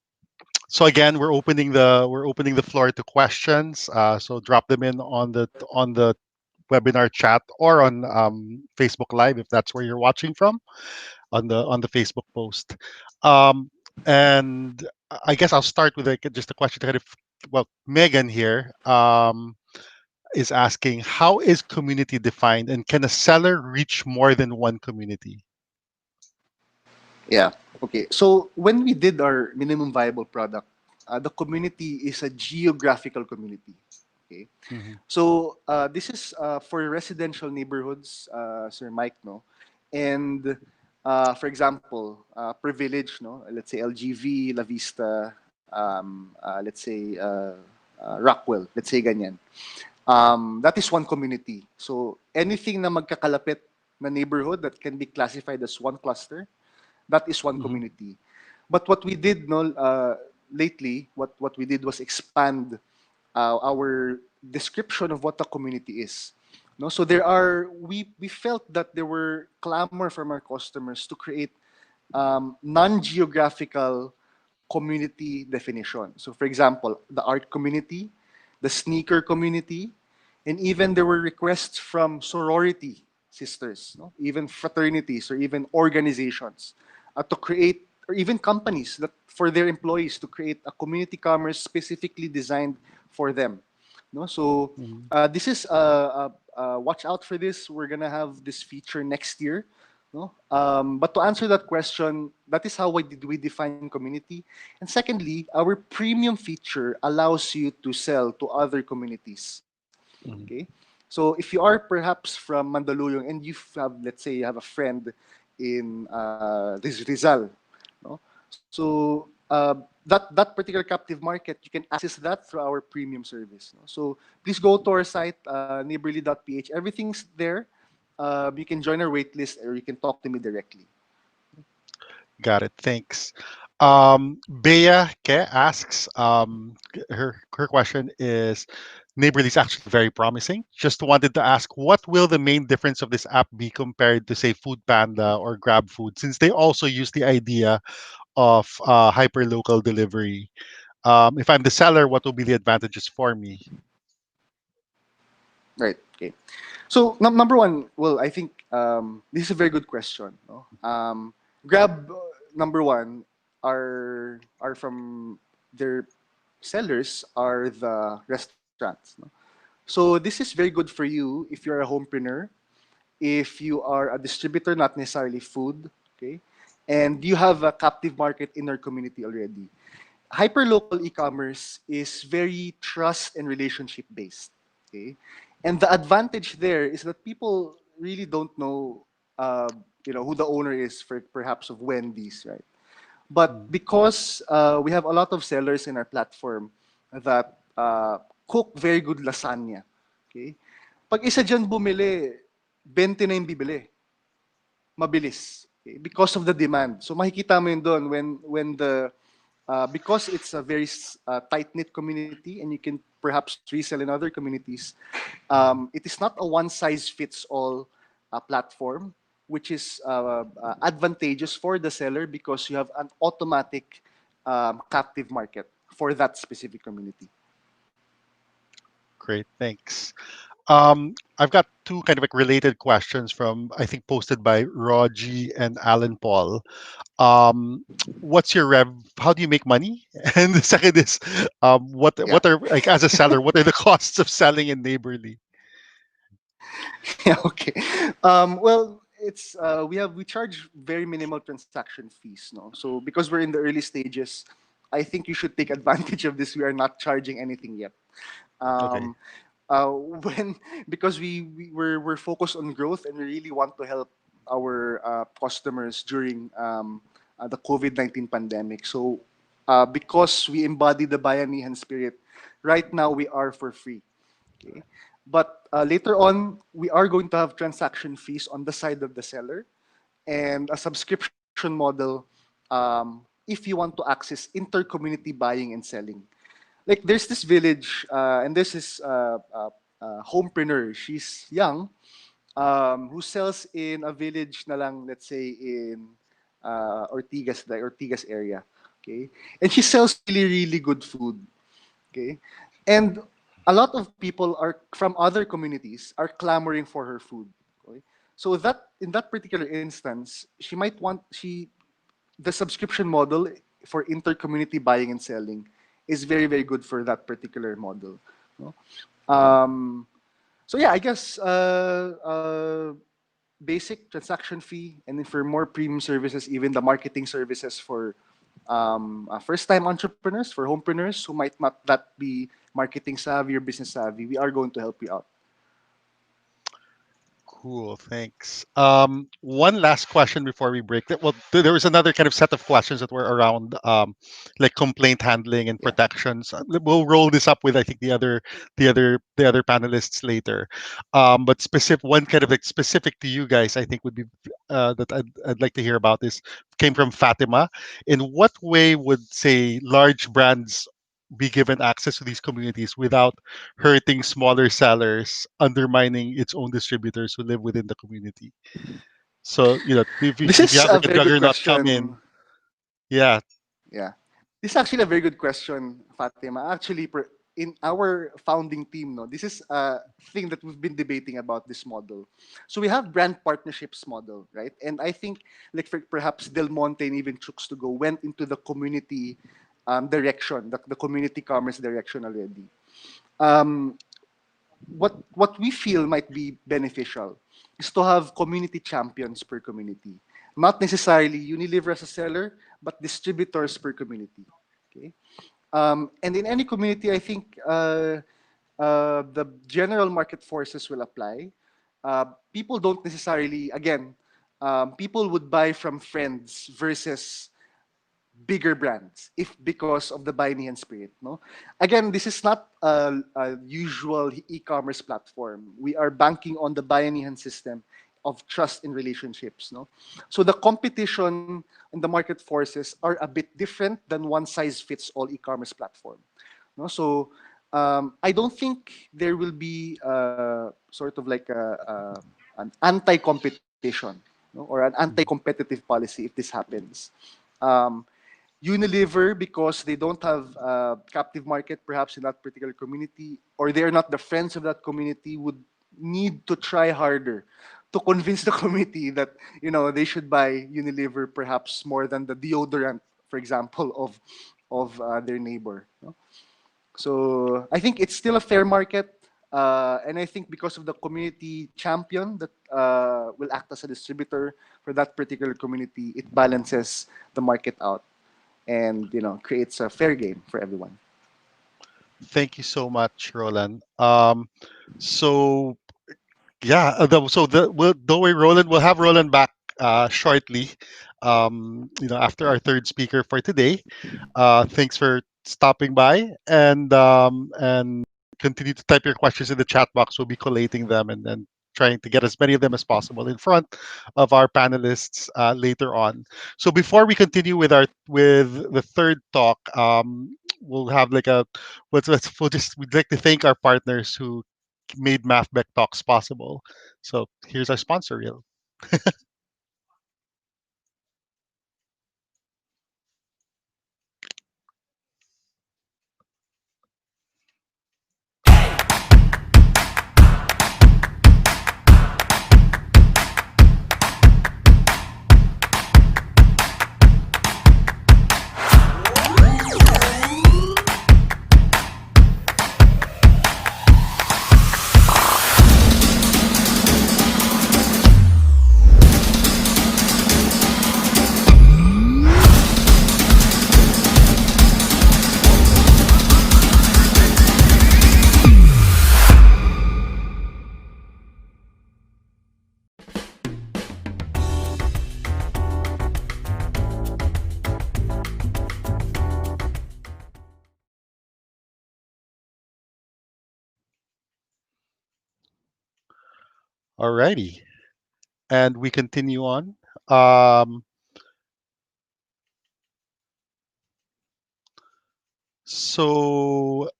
so again, we're opening the floor to questions. So drop them in on the webinar chat or on Facebook Live if that's where you're watching from, on the Facebook post. Um, and I guess I'll start with just a question to kind of, well, Megan here is asking, how is community defined, and can a seller reach more than one community? Yeah. Okay. So when we did our minimum viable product, the community is a geographical community. Okay. Hmm. So this is for residential neighborhoods, Sir Mike, no, and for example, privilege, no, let's say LGV, La Vista, let's say Rockwell, let's say ganyan. That is one community. So anything na magkakalapit na neighborhood that can be classified as one cluster, that is one Hmm. community. But what we did, no, lately, what we did was expand our description of what a community is. No, so we felt that there were clamor from our customers to create non-geographical community definition. So, for example, the art community, the sneaker community, and even there were requests from sorority sisters, no? Even fraternities or even organizations to create, or even companies that for their employees to create a community commerce specifically designed for them. No, so Hmm. this is watch out for this. We're gonna have this feature next year. No? But to answer that question, that is how we define community. And secondly, our premium feature allows you to sell to other communities. Okay, Hmm. so if you are perhaps from Mandaluyong and you have, let's say, you have a friend in Rizal, no? So that particular captive market, you can access that through our premium service. No? So please go to our site, neighborly.ph. Everything's there. You can join our waitlist or you can talk to me directly. Got it. Thanks. Bea Ke asks, her question is, Neighborly is actually very promising. Just wanted to ask, what will the main difference of this app be compared to, say, Food Panda or Grab Food, since they also use the idea of hyper local delivery? If I'm the seller, what will be the advantages for me? Right. Okay. So number one, well, I think this is a very good question. No? Grab number one are from their sellers are the restaurants. No? So this is very good for you if you're a homepreneur, if you are a distributor, not necessarily food. Okay, and you have a captive market in our community already. hyperlocal e-commerce is very trust and relationship based. Okay, and the advantage there is that people really don't know, uh, who the owner is for perhaps of Wendy's, right? But Mm. because we have a lot of sellers in our platform that cook very good lasagna, okay? Pag isa dyan bumili, 20 na yung bibili. Mabilis. Okay? Because of the demand. So makikita mo yun doon when the because it's a very tight-knit community and you can perhaps resell in other communities, it is not a one-size-fits-all platform, which is advantageous for the seller because you have an automatic captive market for that specific community. Great, thanks. I've got two kind of like related questions from I think posted by Rogie and Alan Paul. Um, what's your rev? How do you make money? And the second is, Yeah. what are like as a seller, what are the costs of selling in Neighborly? Yeah, okay. Well, it's we charge very minimal transaction fees, no. So because we're in the early stages, I think you should take advantage of this. We are not charging anything yet. Okay, Um, when because we're focused on growth and we really want to help our customers during the COVID-19 pandemic. So because we embody the Bayanihan spirit, right now we are for free. Okay. But later on, we are going to have transaction fees on the side of the seller and a subscription model if you want to access inter-community buying and selling. Like there's this village and there's this homepreneur. She's young, who sells in a village na lang, let's say in Ortigas, the Ortigas area. Okay. And she sells really, really good food. Okay. And a lot of people are from other communities are clamoring for her food. Okay. So that in that particular instance, she might want she the subscription model for inter-community buying and selling is very, very good for that particular model. No? Um, so yeah, I guess basic transaction fee, and then for more premium services, even the marketing services for first-time entrepreneurs, for homepreneurs who might not that be marketing savvy or business savvy, we are going to help you out. cool, thanks. One last question before we break. Well, there was another kind of set of questions that were around like complaint handling and Yeah. protections. We'll roll this up with I think the other panelists later. But specific one kind of like specific to you guys, I think would be that I'd like to hear about this came from Fatima. In what way would say large brands be given access to these communities without hurting smaller sellers, undermining its own distributors who live within the community? So, This if you is have a like a very good juggernaut come question. in, yeah, Yeah. This is actually a very good question, Fatima. Actually, in our founding team, no, this is a thing that we've been debating about this model. So we have brand partnerships model, right? And I think, like for perhaps Del Monte and even Chooks to Go went into the community direction, the community commerce direction already. Um, what we feel might be beneficial is to have community champions per community, not necessarily Unilever as a seller, but distributors per community. Okay, and in any community, I think the general market forces will apply. People don't necessarily, again, people would buy from friends versus bigger brands if because of the Bayanihan spirit. No, again, this is not a usual e-commerce platform. We are banking on the Bayanihan system of trust in relationships. No, so the competition and the market forces are a bit different than one size fits all e-commerce platform. No, so I don't think there will be sort of like an anti-competition, no, or an anti-competitive policy if this happens. Um, Unilever, because they don't have a captive market perhaps in that particular community, or they're not the friends of that community, would need to try harder to convince the community that they should buy Unilever perhaps more than the deodorant, for example, of their neighbor. No? So I think it's still a fair market. And I think because of the community champion that will act as a distributor for that particular community, it balances the market out. and creates a fair game for everyone. Thank you so much, Roland. So yeah, don't worry, Roland. We'll have Roland back shortly. After our third speaker for today. Thanks for stopping by, and continue to type your questions in the chat box. We'll be collating them and trying to get as many of them as possible in front of our panelists later on. So before we continue with the third talk, we'll have like a we'd like to thank our partners who made MAFBEX talks possible. So here's our sponsor reel. Alrighty, and we continue on. Um, so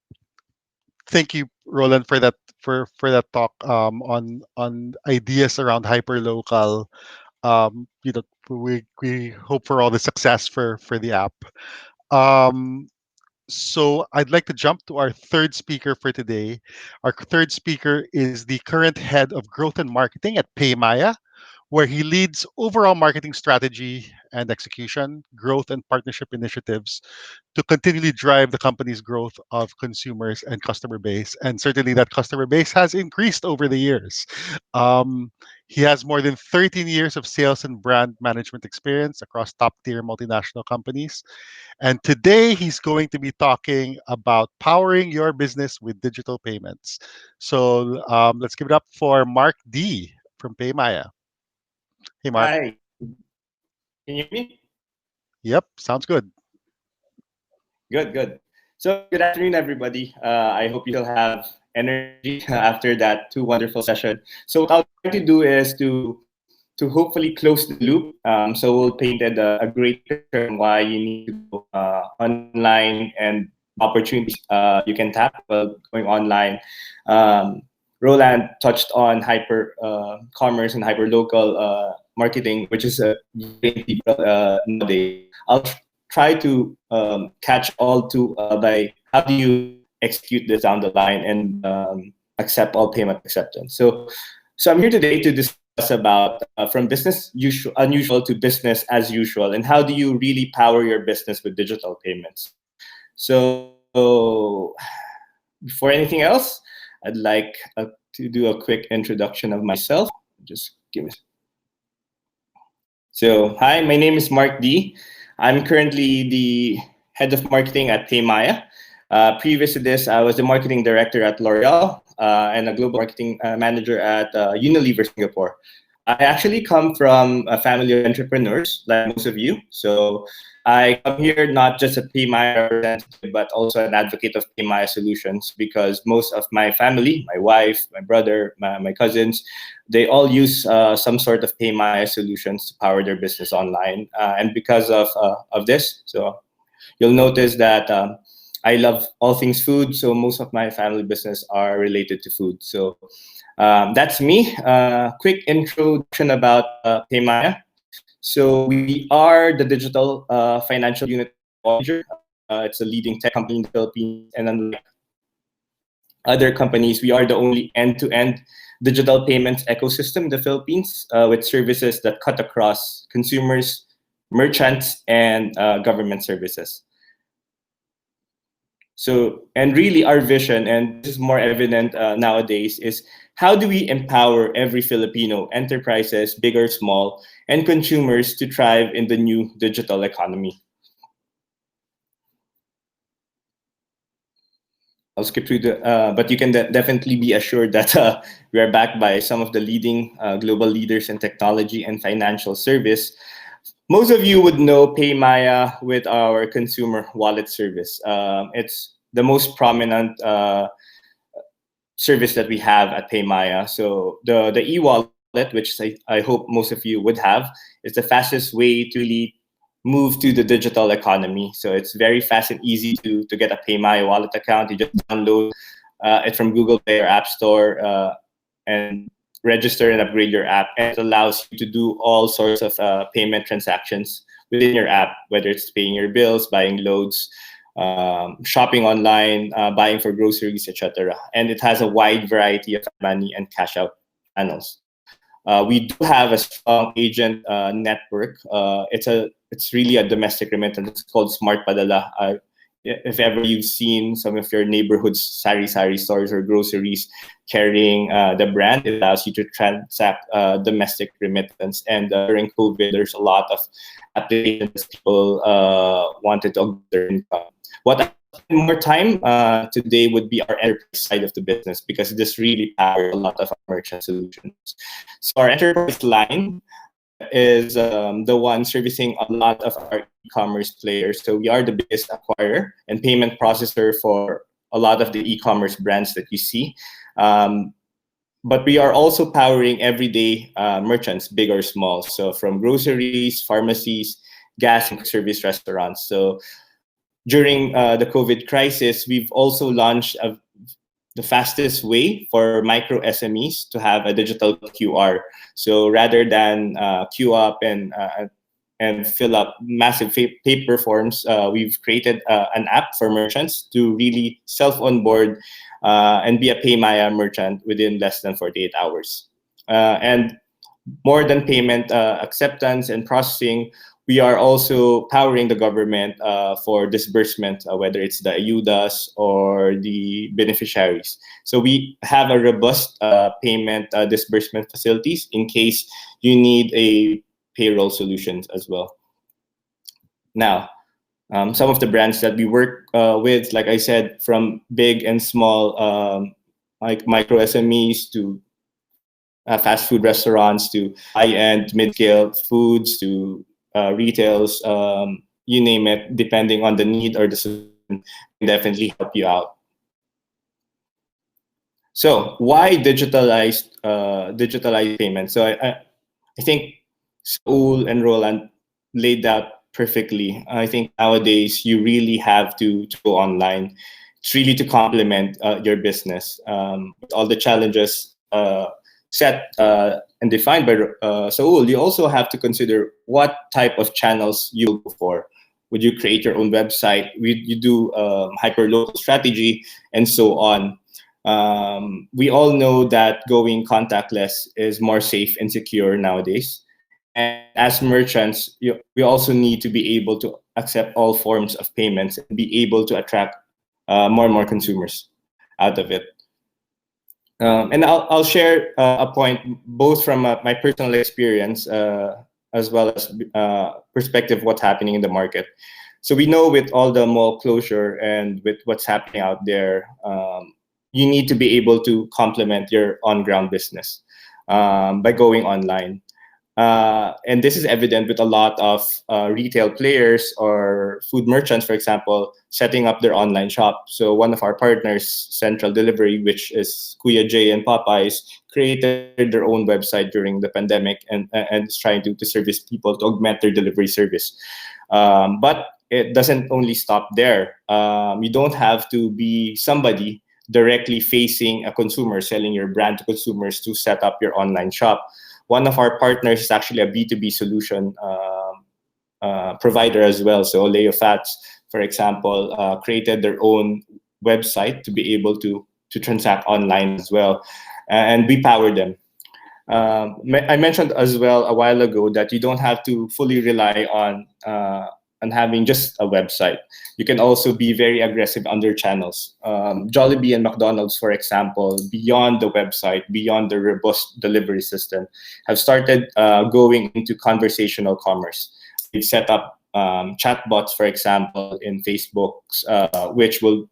thank you, Roland, for that talk on ideas around hyperlocal. We hope for all the success for the app. Um, so I'd like to jump to our third speaker for today. Our third speaker is the current head of growth and marketing at Paymaya, where he leads overall marketing strategy and execution, growth and partnership initiatives to continually drive the company's growth of consumers and customer base. And certainly that customer base has increased over the years. Um, he has more than 13 years of sales and brand management experience across top tier multinational companies. And today he's going to be talking about powering your business with digital payments. So let's give it up for Mark D from Paymaya. Hey, Mark. Hi, can you hear me? Yep, sounds good. Good, good. So, good afternoon, everybody. I hope you still have energy after that two wonderful session. So, what I'll try to do is to hopefully close the loop. So, we'll painted a great picture on why you need to go online and opportunities you can tap while going online. Roland touched on hyper commerce and hyper local marketing, which is a very nowadays. I'll try to catch all to by how do you execute this down the line and accept all payment acceptance. So I'm here today to discuss about from business unusual to business as usual, and how do you really power your business with digital payments. So before anything else, I'd like to do a quick introduction of myself. Just give me. So, hi, my name is Mark D. I'm currently the head of marketing at Paymaya. Previous to this, I was the marketing director at L'Oreal and a global marketing manager at Unilever Singapore. I actually come from a family of entrepreneurs, like most of you. So I come here not just a Paymaya representative, but also an advocate of Paymaya solutions, because most of my family, my wife, my brother, my cousins, they all use some sort of Paymaya solutions to power their business online. And because of this, so you'll notice that I love all things food. So most of my family business are related to food. So that's me. Quick introduction about Paymaya. So we are the digital financial unit manager. It's a leading tech company in the Philippines, and unlike other companies, we are the only end-to-end digital payments ecosystem in the Philippines with services that cut across consumers, merchants, and government services. So, and really our vision, and this is more evident nowadays, is how do we empower every Filipino, enterprises, big or small, and consumers to thrive in the new digital economy? I'll skip through but you can definitely be assured that we are backed by some of the leading global leaders in technology and financial service. Most of you would know PayMaya with our consumer wallet service. It's the most prominent service that we have at PayMaya. So the e-wallet, which I hope most of you would have, is the fastest way to really move to the digital economy. So it's very fast and easy to get a PayMaya wallet account. You just download it from Google Play or App Store and register and upgrade your app. And it allows you to do all sorts of payment transactions within your app, whether it's paying your bills, buying loads, shopping online, buying for groceries, etc. And it has a wide variety of money and cash out channels. We do have a strong agent network. It's really a domestic remittance. It's called Smart Padala. If ever you've seen some of your neighborhood's sari-sari stores or groceries carrying the brand, it allows you to transact domestic remittance. And during COVID, there's a lot of applications people wanted to augment their income. What I spend more time today would be our enterprise side of the business, because this really powers a lot of our merchant solutions. So our enterprise line is the one servicing a lot of our e-commerce players. So we are the biggest acquirer and payment processor for a lot of the e-commerce brands that you see. But we are also powering everyday merchants, big or small. So from groceries, pharmacies, gas and service restaurants. So during the COVID crisis, we've also launched the fastest way for micro SMEs to have a digital QR. So rather than queue up and fill up massive paper forms, we've created an app for merchants to really self-onboard and be a PayMaya merchant within less than 48 hours. And more than payment acceptance and processing, we are also powering the government for disbursement, whether it's the ayudas or the beneficiaries. So we have a robust payment disbursement facilities in case you need a payroll solutions as well. Now, some of the brands that we work with, like I said, from big and small, like micro SMEs to fast food restaurants to high-end, mid-scale foods to retails, you name it, depending on the need or the solution, can definitely help you out. So why digitalized payments? So I think Saul and Roland laid that perfectly. I think nowadays you really have to go online. It's really to complement your business. With all the challenges set and defined by Saul, you also have to consider what type of channels you'll go for. Would you create your own website? Would you do hyper-local strategy and so on? We all know that going contactless is more safe and secure nowadays. And as merchants, we also need to be able to accept all forms of payments and be able to attract more and more consumers out of it. And I'll share a point both from my personal experience as well as perspective of what's happening in the market. So we know with all the mall closure and with what's happening out there, you need to be able to complement your on-ground business by going online. And this is evident with a lot of retail players or food merchants, for example, setting up their online shop. So one of our partners, Central Delivery, which is Kuya J and Popeyes, created their own website during the pandemic and is trying to service people to augment their delivery service. But it doesn't only stop there. You don't have to be somebody directly facing a consumer, selling your brand to consumers to set up your online shop. One of our partners is actually a B2B solution provider as well. So Leo Fats, for example, created their own website to be able to transact online as well. And we power them. I mentioned as well a while ago that you don't have to fully rely on having just a website. You can also be very aggressive on their channels. Jollibee and McDonald's, for example, beyond the website, beyond the robust delivery system, have started going into conversational commerce. They've set up chatbots, for example, in Facebook's, which will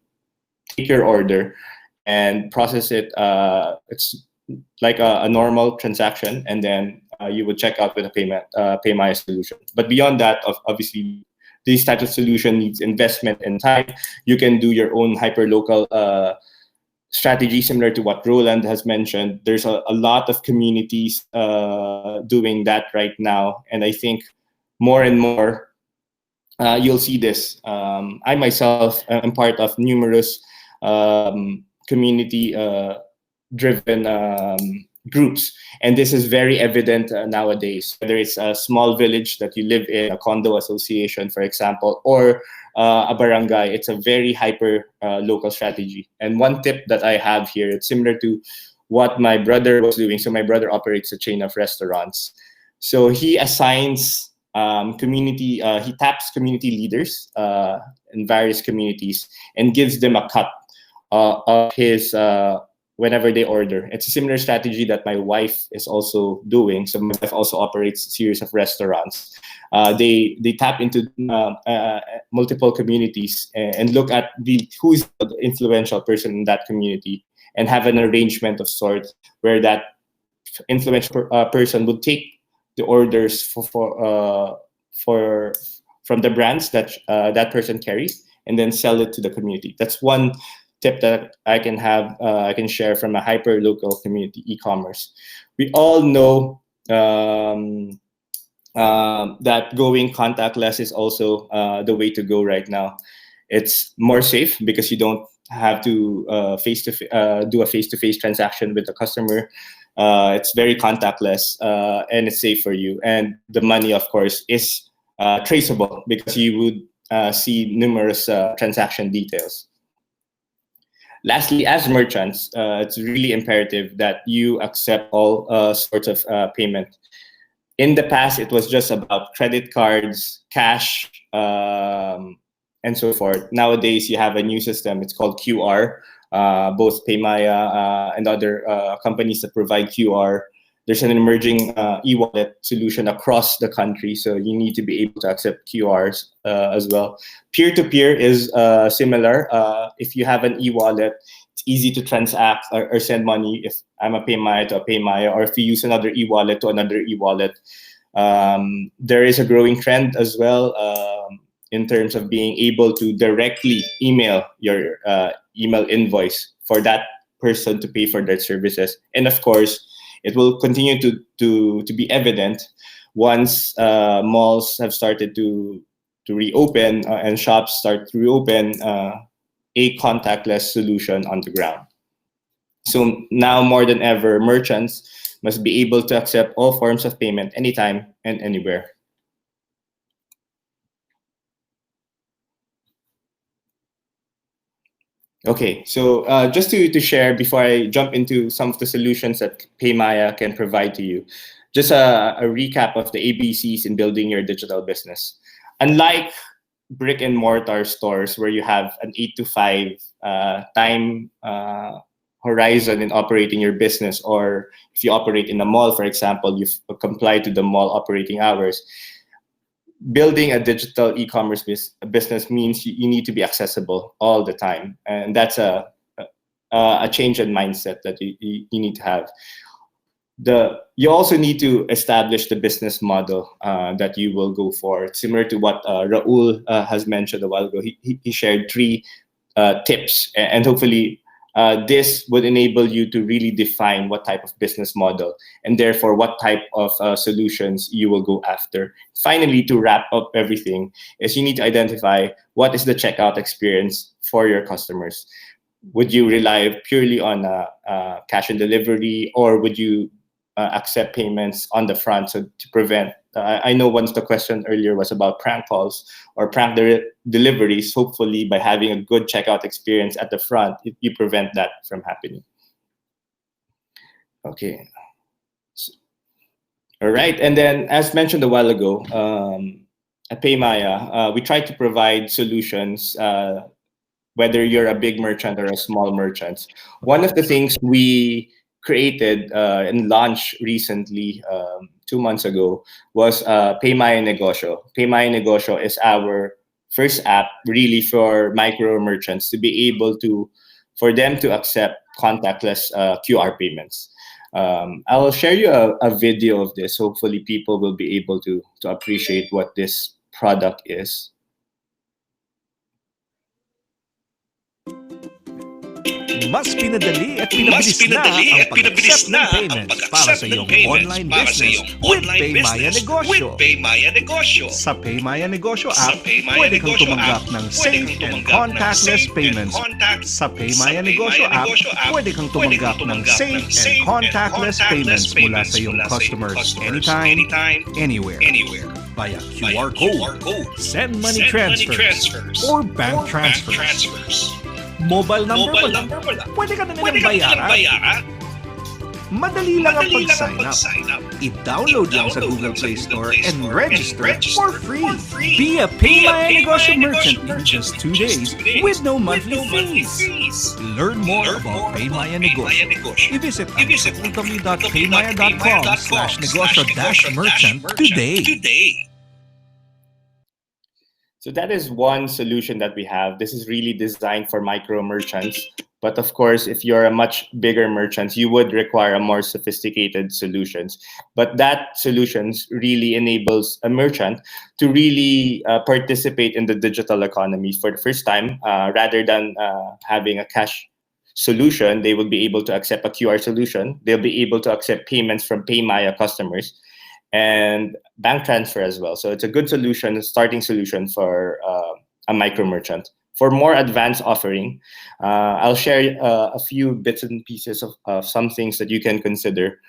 take your order and process it. It's like a normal transaction, and then you would check out with a pay my solution. But beyond that, obviously, these types of solution needs investment and time. You can do your own hyper local strategy, similar to what Roland has mentioned. There's a lot of communities doing that right now, and I think more and more you'll see this. I myself am part of numerous community driven groups, and this is very evident nowadays, whether it's a small village that you live in, a condo association, for example, or a barangay. It's a very hyper local strategy. And one tip that I have here, it's similar to what my brother was doing. So my brother operates a chain of restaurants, so he assigns he taps community leaders in various communities and gives them a cut of his whenever they order. It's a similar strategy that my wife is also doing. So my wife also operates a series of restaurants. They tap into multiple communities and look at who's the influential person in that community, and have an arrangement of sorts where that influential person would take the orders from the brands that that person carries, and then sell it to the community. That's one tip that I can share from a hyper local community e-commerce. We all know that going contactless is also the way to go right now. It's more safe because you don't have to do a face-to-face transaction with the customer. It's very contactless, and it's safe for you. And the money, of course, is traceable because you would see numerous transaction details. Lastly, as merchants, it's really imperative that you accept all sorts of payment. In the past, it was just about credit cards, cash, and so forth. Nowadays, you have a new system. It's called QR. Both Paymaya and other companies that provide QR. There's an emerging e-wallet solution across the country, so you need to be able to accept QRs as well. Peer-to-peer is similar. If you have an e-wallet, it's easy to transact or send money if I'm a Paymaya to a Paymaya, or if you use another e-wallet to another e-wallet. There is a growing trend as well in terms of being able to directly email your email invoice for that person to pay for their services. And of course, it will continue to be evident once malls have started to reopen and shops start to reopen, a contactless solution on the ground. So now more than ever, merchants must be able to accept all forms of payment anytime and anywhere. Okay, so just to share before I jump into some of the solutions that Paymaya can provide to you, just a recap of the ABCs in building your digital business. Unlike brick and mortar stores where you have an 8 to 5 time horizon in operating your business, or if you operate in a mall, for example, you comply to the mall operating hours. Building a digital e-commerce business means you need to be accessible all the time, and that's a change in mindset that you need to have. You also need to establish the business model that you will go for. It's similar to what Raul has mentioned a while ago. He shared 3 tips, and hopefully this would enable you to really define what type of business model and therefore what type of solutions you will go after. Finally, to wrap up everything, is you need to identify what is the checkout experience for your customers. Would you rely purely on cash and delivery, or would you accept payments on the front, so to prevent I know once the question earlier was about prank calls or prank deliveries. Hopefully by having a good checkout experience at the front, you prevent that from happening. Okay. All right, and then as mentioned a while ago, at Paymaya, we try to provide solutions whether you're a big merchant or a small merchant. One of the things we created and launched recently, 2 months ago, was Paymaya Negosyo. Paymaya Negosyo is our first app really for micro merchants to be able to, for them to accept contactless QR payments. I'll share you a video of this. Hopefully people will be able to appreciate what this product is. Mas pinadali at pinabilis na ang pag-accept ng payments para sa iyong online business with PayMaya Negosyo. Sa PayMaya Negosyo app, pwede kang tumanggap ng safe and contactless payments. Sa PayMaya Negosyo app, pwede kang tumanggap ng safe and contactless payments mula sa iyong customers anytime, anywhere. Via QR code, send money transfers, or bank transfers. Mobile number mo lang, pwede ka na nilang bayaran. Madali lang ang pag-sign up. I-download lang sa Google Play Store and register for free. Be a PayMaya Negosyo merchant in just 2 days with no monthly fees. Learn more about PayMaya Negosyo. I-visit www.paymaya.com/negosyo-merchant today. So that is one solution that we have. This is really designed for micro merchants. But of course, if you're a much bigger merchant, you would require a more sophisticated solutions. But that solutions really enables a merchant to really participate in the digital economy for the first time. Rather than having a cash solution, they will be able to accept a QR solution. They'll be able to accept payments from PayMaya customers and bank transfer as well. So it's a good solution, a starting solution for a micro merchant. For more advanced offering, I'll share a few bits and pieces of some things that you can consider.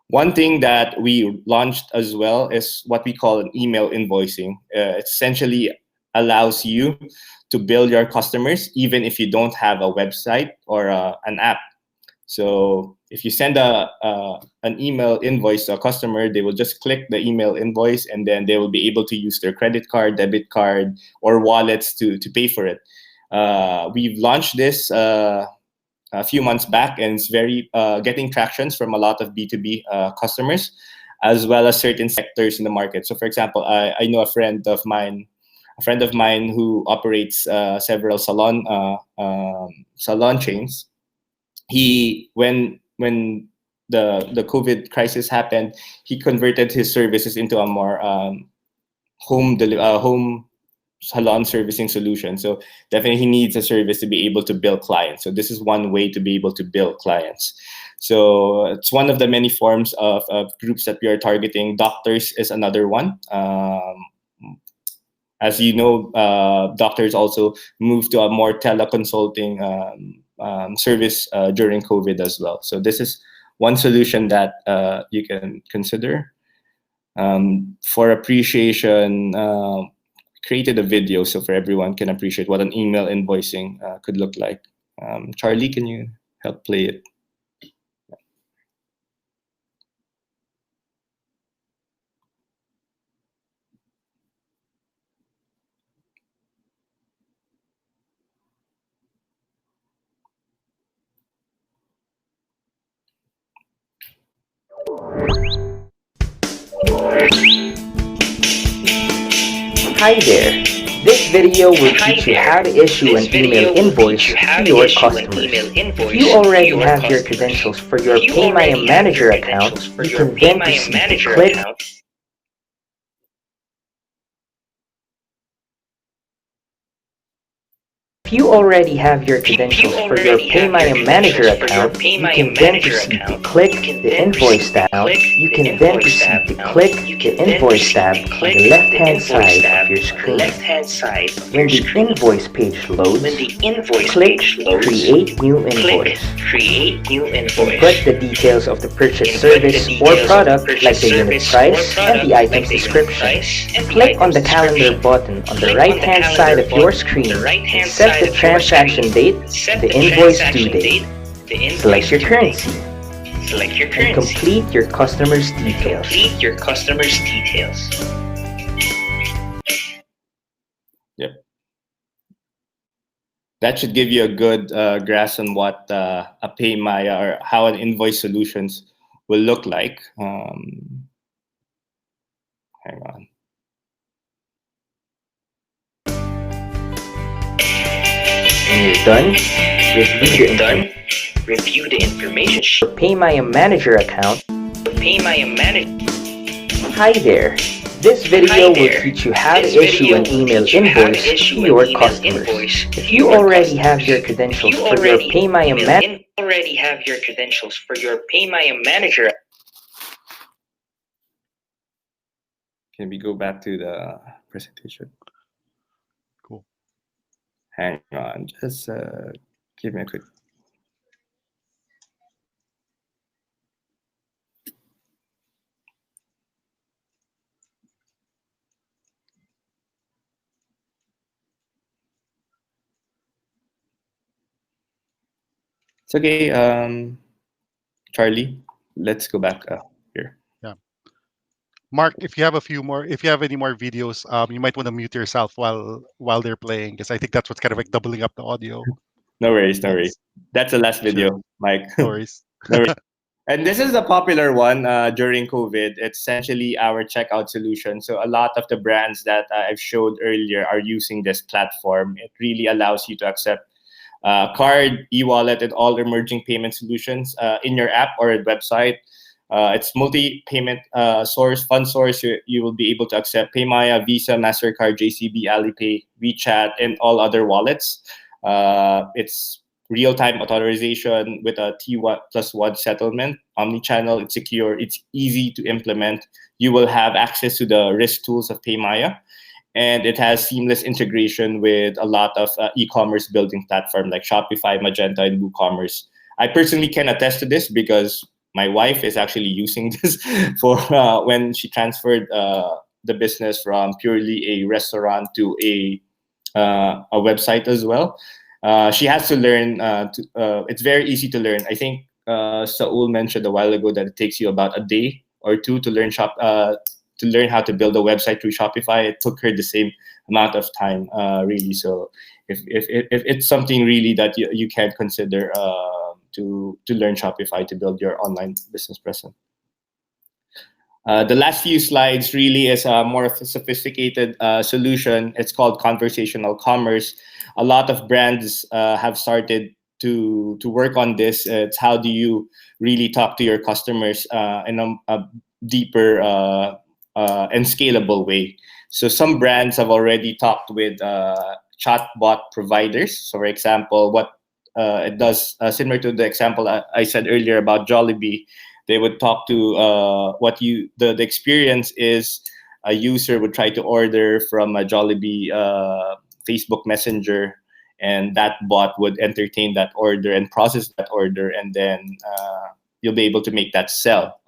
One thing that we launched as well is what we call an email invoicing. It essentially allows you to bill your customers even if you don't have a website or an app. So if you send an email invoice to a customer, they will just click the email invoice and then they will be able to use their credit card, debit card, or wallets to pay for it. We've launched this a few months back, and it's very getting tractions from a lot of B2B customers, as well as certain sectors in the market. So for example, I know a friend of mine who operates several salon chains. When the COVID crisis happened, he converted his services into a more home salon servicing solution. So definitely he needs a service to be able to bill clients. So this is one way to be able to bill clients. So it's one of the many forms of groups that we are targeting. Doctors is another one. As you know, doctors also moved to a more teleconsulting service during COVID as well. So this is one solution that you can consider. For appreciation, created a video so for everyone can appreciate what an email invoicing could look like. Charlie, can you help play it? Hi there. This video will teach you how to issue an email invoice to your customers. If you already have your credentials for your PayMaya Manager account, you can then proceed to click If you already have your credentials for your PayMaya Manager account, you can then proceed to click the Invoice tab. You can then proceed to click the Invoice tab on the left-hand side of your screen. When the invoice page loads, click Create New Invoice. Input the details of the purchase service or product like the unit price and the item's description. Click on the Calendar button on the right-hand side of your screen and set the transaction date, the invoice due date. Select your currency. And complete your customer's details. Yep. That should give you a good grasp on what a PayMaya or how an invoice solutions will look like. Hang on. done, review the information sheet. Pay My Manager account. Hi there. This video will teach you how to issue an email invoice to your customers. If you already have your credentials for your Pay My Manager. Can we go back to the presentation? Cool. Hang on, just give me a quick. It's okay, Charlie. Let's go back here. Yeah. Mark, if you have any more videos, you might want to mute yourself while they're playing, because I think that's what's kind of like doubling up the audio. No worries, no worries. That's the last video, Sure. Mike. No worries. No worries. And this is a popular one during COVID. It's essentially our checkout solution. So a lot of the brands that I've showed earlier are using this platform. It really allows you to accept card, e-wallet, and all emerging payment solutions in your app or website. It's multi-payment fund source. You will be able to accept Paymaya, Visa, MasterCard, JCB, Alipay, WeChat, and all other wallets. It's real-time authorization with a T+1 settlement, omni-channel. It's secure. It's easy to implement. You will have access to the risk tools of Paymaya. And it has seamless integration with a lot of e-commerce building platforms like Shopify, Magento, and WooCommerce. I personally can attest to this because my wife is actually using this for when she transferred the business from purely a restaurant to a website as well. She has to learn. It's very easy to learn. I think Saul mentioned a while ago that it takes you about a day or two to learn to learn how to build a website through Shopify. It took her the same amount of time, really. So if it's something really that you can consider to learn Shopify to build your online business presence. The last few slides really is more of a sophisticated solution. It's called conversational commerce. A lot of brands have started to work on this. It's how do you really talk to your customers in a deeper and scalable way. So some brands have already talked with chatbot providers. So for example, what it does, similar to the example I said earlier about Jollibee, they would talk to the experience is a user would try to order from a Jollibee Facebook Messenger, and that bot would entertain that order and process that order, and then you'll be able to make that sell.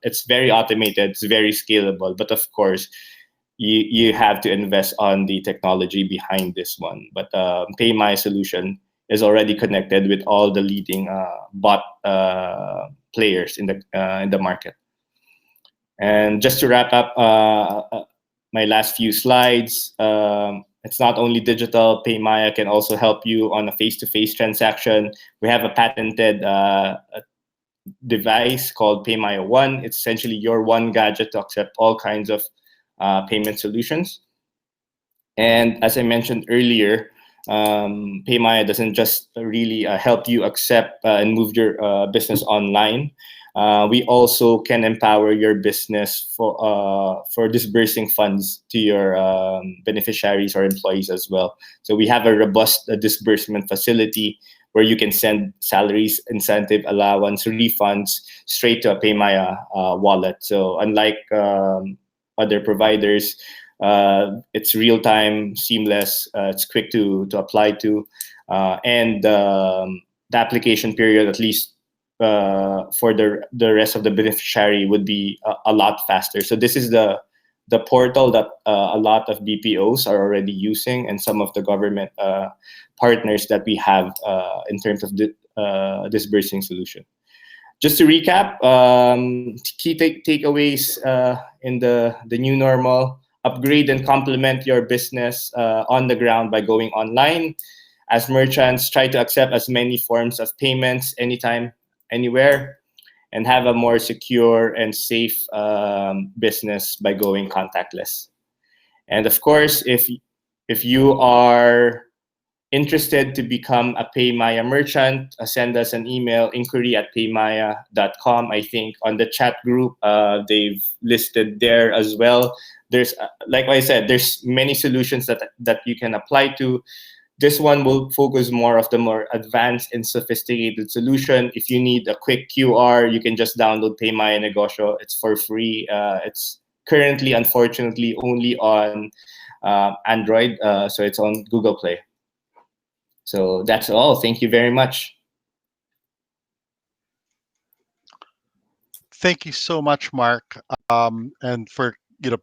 It's very automated, it's very scalable, but of course, you have to invest on the technology behind this one. But PayMy solution is already connected with all the leading bot players in the market. And just to wrap up my last few slides, it's not only digital. PayMaya can also help you on a face-to-face transaction. We have a patented device called PayMaya One. It's essentially your one gadget to accept all kinds of payment solutions. And as I mentioned earlier, PayMaya doesn't just really help you accept and move your business online. We also can empower your business for disbursing funds to your beneficiaries or employees as well. So we have a robust disbursement facility where you can send salaries, incentive, allowance, refunds straight to a PayMaya wallet. So unlike other providers, it's real-time, seamless, it's quick to apply to, and the application period, at least for the rest of the beneficiary, would be a lot faster. So this is the portal that a lot of BPOs are already using, and some of the government partners that we have in terms of disbursing solution. Just to recap, key takeaways in the new normal: upgrade and complement your business on the ground by going online. As merchants, try to accept as many forms of payments anytime, anywhere, and have a more secure and safe business by going contactless. And of course, if you are interested to become a PayMaya merchant, send us an email, inquiry@paymaya.com. I think on the chat group, they've listed there as well. There's, like I said, there's many solutions that you can apply to. This one will focus more of the more advanced and sophisticated solution. If you need a quick QR, you can just download PayMaya Negosyo. It's for free. It's currently, unfortunately, only on Android, so it's on Google Play. So that's all. Thank you very much. Thank you so much, Mark, and for the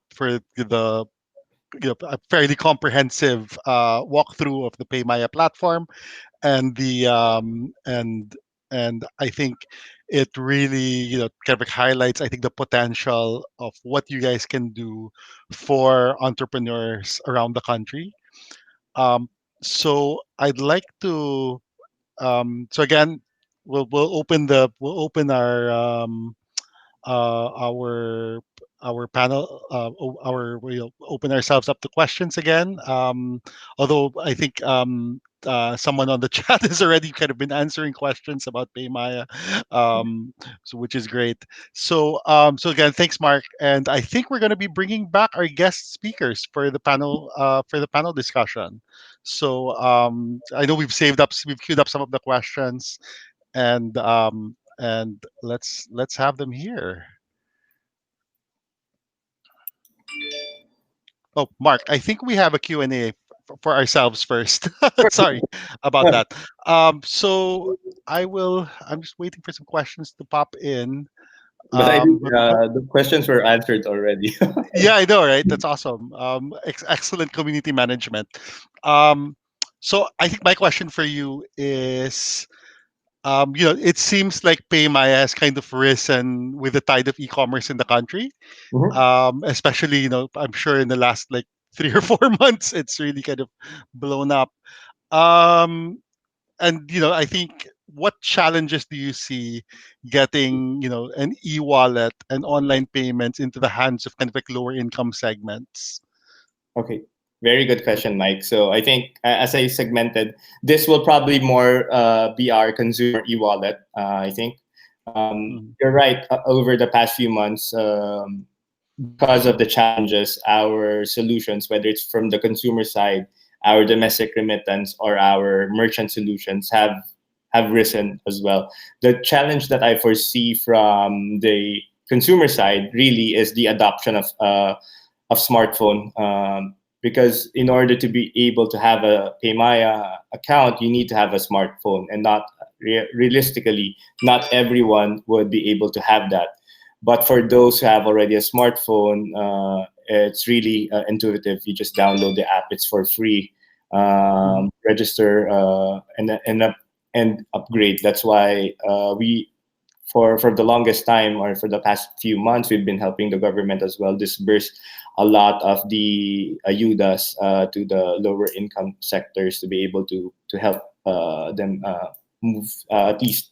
a fairly comprehensive walkthrough of the PayMaya platform, and the and I think it really kind of highlights, I think, the potential of what you guys can do for entrepreneurs around the country. Um, so I'd like to so again, we'll open our panel, we'll open ourselves up to questions again. Although I think someone on the chat has already kind of been answering questions about PayMaya, so which is great. So again, thanks, Mark, and I think we're going to be bringing back our guest speakers for the panel discussion. So I know we've queued up some of the questions, and let's have them here. Oh, Mark, I think we have a Q&A for ourselves first. Sorry about that. So I'm just waiting for some questions to pop in. But I think But the questions were answered already. yeah, I know, right? That's awesome. Excellent community management. Um, so I think my question for you is, it seems like PayMaya has kind of risen with the tide of e-commerce in the country. Mhm. Especially, I'm sure in the last like 3 or 4 months, it's really kind of blown up. Um, and I think, what challenges do you see getting an e-wallet and online payments into the hands of kind of like lower income segments? Okay, very good question, Mike. So I think, as I segmented, this will probably more be our consumer e-wallet. I think Mhm. you're right. Over the past few months, because of the challenges, our solutions, whether it's from the consumer side, our domestic remittance, or our merchant solutions, have risen as well. The challenge that I foresee from the consumer side really is the adoption of smartphone. Because in order to be able to have a PayMaya account, you need to have a smartphone, and not realistically, not everyone would be able to have that. But for those who have already a smartphone, it's really intuitive. You just download the app; it's for free. Register and upgrade. That's why we, for the longest time, or for the past few months, we've been helping the government as well disburse a lot of the ayudas to the lower income sectors, to be able to help them move, at least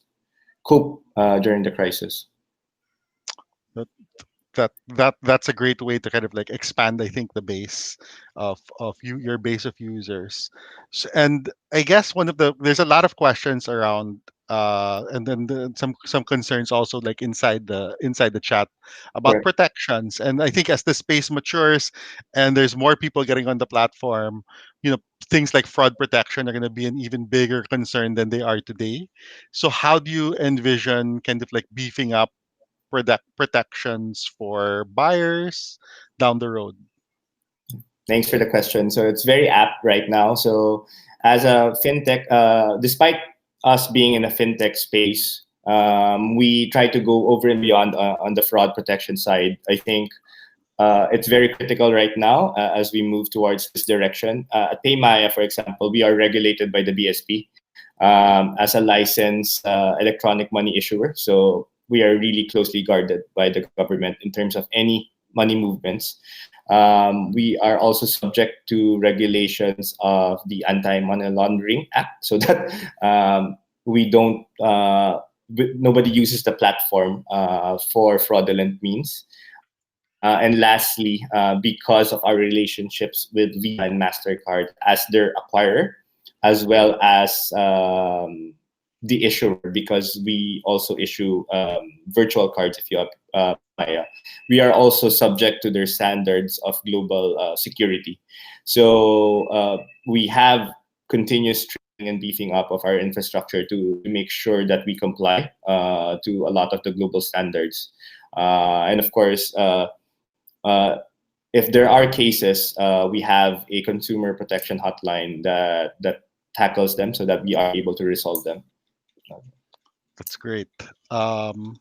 cope during the crisis. That's a great way to kind of like expand, I think, the base of your base of users. And I guess there's a lot of questions around, and then some concerns also, like inside the chat, about Correct. protections. And I think as the space matures and there's more people getting on the platform, things like fraud protection are going to be an even bigger concern than they are today. So how do you envision kind of like beefing up protections for buyers down the road? Thanks for the question. So it's very apt right now. So as a fintech, despite us being in a fintech space, we try to go over and beyond on the fraud protection side. I think it's very critical right now as we move towards this direction. At PayMaya, for example, we are regulated by the BSP as a licensed electronic money issuer. So we are really closely guarded by the government in terms of any money movements. We are also subject to regulations of the Anti-Money Laundering Act, so that we don't nobody uses the platform for fraudulent means. And lastly, because of our relationships with Visa and MasterCard as their acquirer, as well as the issuer, because we also issue virtual cards. If you have PayMaya, we are also subject to their standards of global security. So we have continuous training and beefing up of our infrastructure to make sure that we comply to a lot of the global standards. And of course, uh, if there are cases, we have a consumer protection hotline that tackles them so that we are able to resolve them. That's great. Um,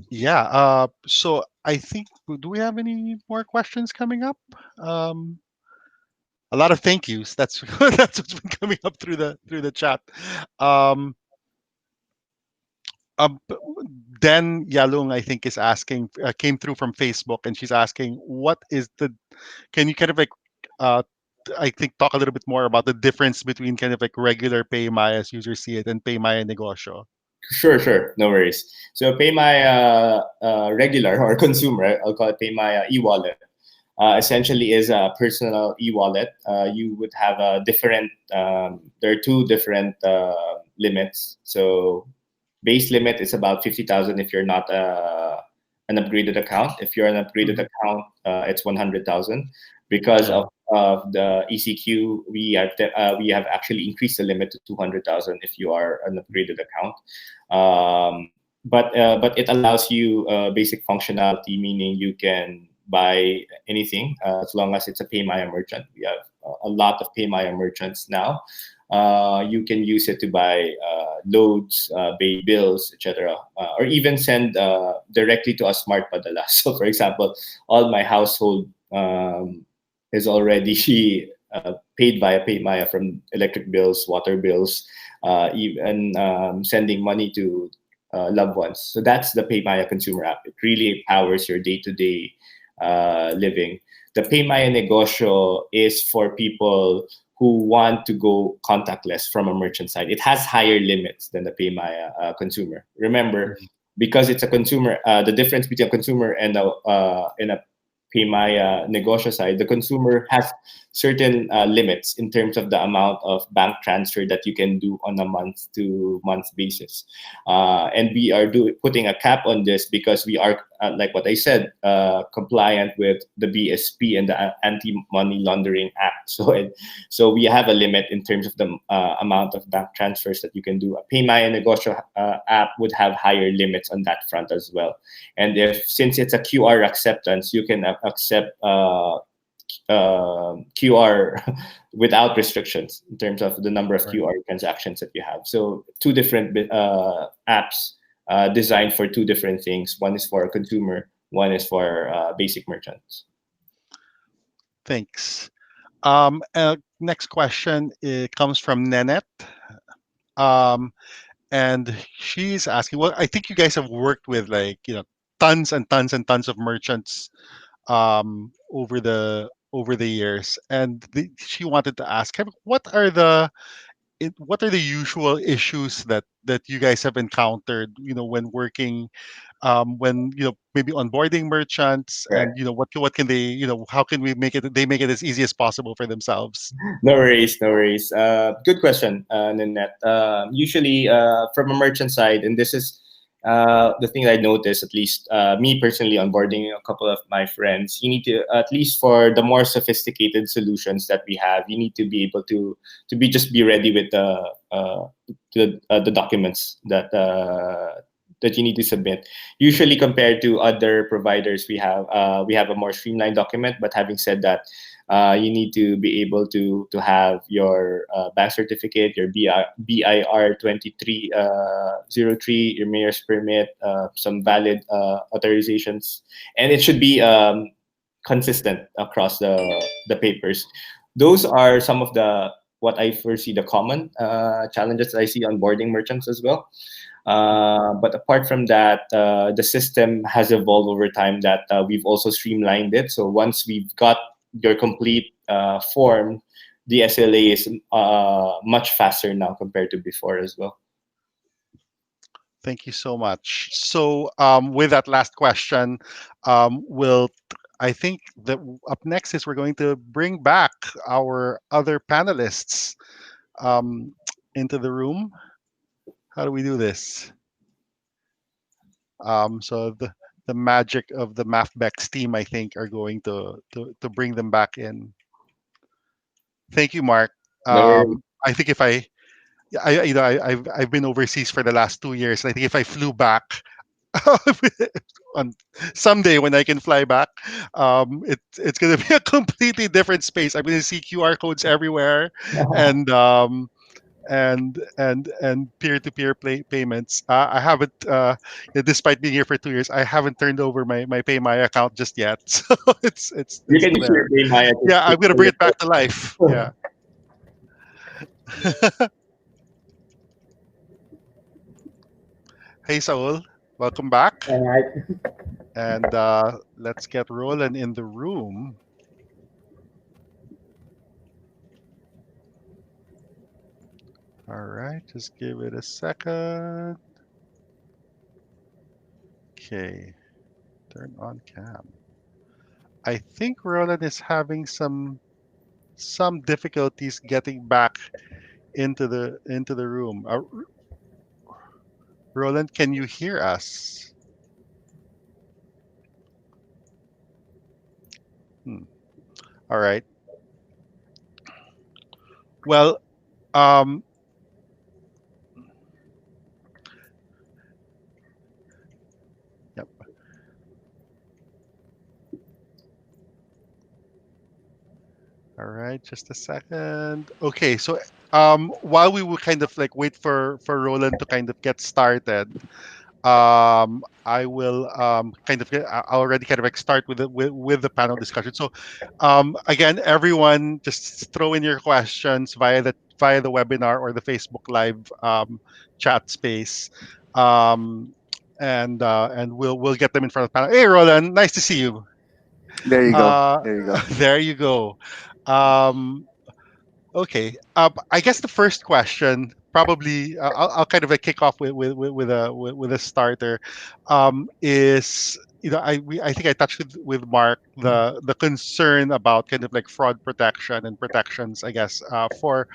yeah. So I think, do we have any more questions coming up? Um, a lot of thank yous. That's that's what's been coming up through the chat. Um, b- Dan Yalung, I think, is asking, came through from Facebook, and she's asking, what is the? Can you kind of like, uh, I think, talk a little bit more about the difference between kind of like regular PayMaya as users see it and PayMaya Negosyo? Sure, no worries. So PayMaya regular or consumer, I'll call it PayMaya e-wallet, essentially is a personal e-wallet. You would have a different, there are two different limits. So base limit is about 50,000 if you're not an upgraded account. If you're an upgraded Mhm. account, it's 100,000. Because Yeah. of the ECQ, we have actually increased the limit to 200,000 if you are an upgraded account. But it allows you basic functionality, meaning you can buy anything as long as it's a PayMaya merchant. We have a lot of PayMaya merchants now. You can use it to buy loads, pay bills, etc., or even send directly to a smart padala. So, for example, all my household is already paid via PayMaya, from electric bills, water bills, even sending money to loved ones. So that's the PayMaya consumer app. It really empowers your day-to-day living. The PayMaya Negosyo is for people who want to go contactless from a merchant side. It has higher limits than the PayMaya consumer. Remember, Mhm. because it's a consumer, the difference between a consumer and a PayMaya negosyo side, the consumer has certain limits in terms of the amount of bank transfer that you can do on a month-to-month basis. And we are putting a cap on this because we are, like what I said, compliant with the BSP and the Anti-Money Laundering Act. So we have a limit in terms of the amount of bank transfers that you can do. A PayMaya Negosyo app would have higher limits on that front as well. And since it's a QR acceptance, you can accept QR without restrictions in terms of the number of Right. QR transactions that you have. So two different apps designed for two different things. One is for a consumer, one is for basic merchants. Thanks. Next question, it comes from Nenette. Um, and she's asking, well, I think you guys have worked with, like, tons and tons and tons of merchants over the years, and she wanted to ask, what are the usual issues that you guys have encountered, when working, when maybe onboarding merchants, and what can they, how can we make it as easy as possible for themselves? No worries, no worries. Good question, Nanette. Usually, from a merchant side, and this is the thing I noticed, at least me personally, onboarding a couple of my friends, you need to, at least for the more sophisticated solutions that we have, you need to be able to be ready with the documents that you need to submit. Usually, compared to other providers, we have a more streamlined document. But having said that, you need to be able to have your bank certificate, your BIR 2303, your mayor's permit, some valid authorizations, and it should be consistent across the papers. Those are some of the what I foresee the common challenges I see on boarding merchants as well. But apart from that, the system has evolved over time that we've also streamlined it. So once we've got your complete form, the SLA is much faster now compared to before as well. Thank you so much. So, with that last question, we'll I think that up next is we're going to bring back our other panelists um, into the room. How do we do this? So the magic of the MAFBEX team, I think, are going to bring them back in. Thank you, Mark. No worries. I think if I've been overseas for the last 2 years. And I think if I flew back on someday when I can fly back, it's gonna be a completely different space. I'm gonna see QR codes everywhere, and peer-to-peer payments. I haven't, despite being here for 2 years, I haven't turned over my Pay My account just yet. So You it's can still use your there. Paymaya Yeah, to I'm gonna pay bring your it back to life. Yeah. Hey, Saul, welcome back, And and let's get rolling in the room. All right, just give it a second. Okay, turn on cam. I think Roland is having some difficulties getting back into the room. Roland, can you hear us? Hmm. All right. Well, um, yep. All right, just a second. Okay, so while we will kind of like wait for Roland to kind of get started, I will kind of I already kind of like start with the panel discussion. So again, everyone just throw in your questions via the webinar or the Facebook Live chat space, um, and we'll get them in front of the panel. Hey, Roland, nice to see you. There you go. Uh, There you go. there you go. Um, Okay. I guess the first question, probably, I'll kind of like kick off with a starter. Is I think I touched with Mark the concern about kind of like fraud protection and protections, I guess, for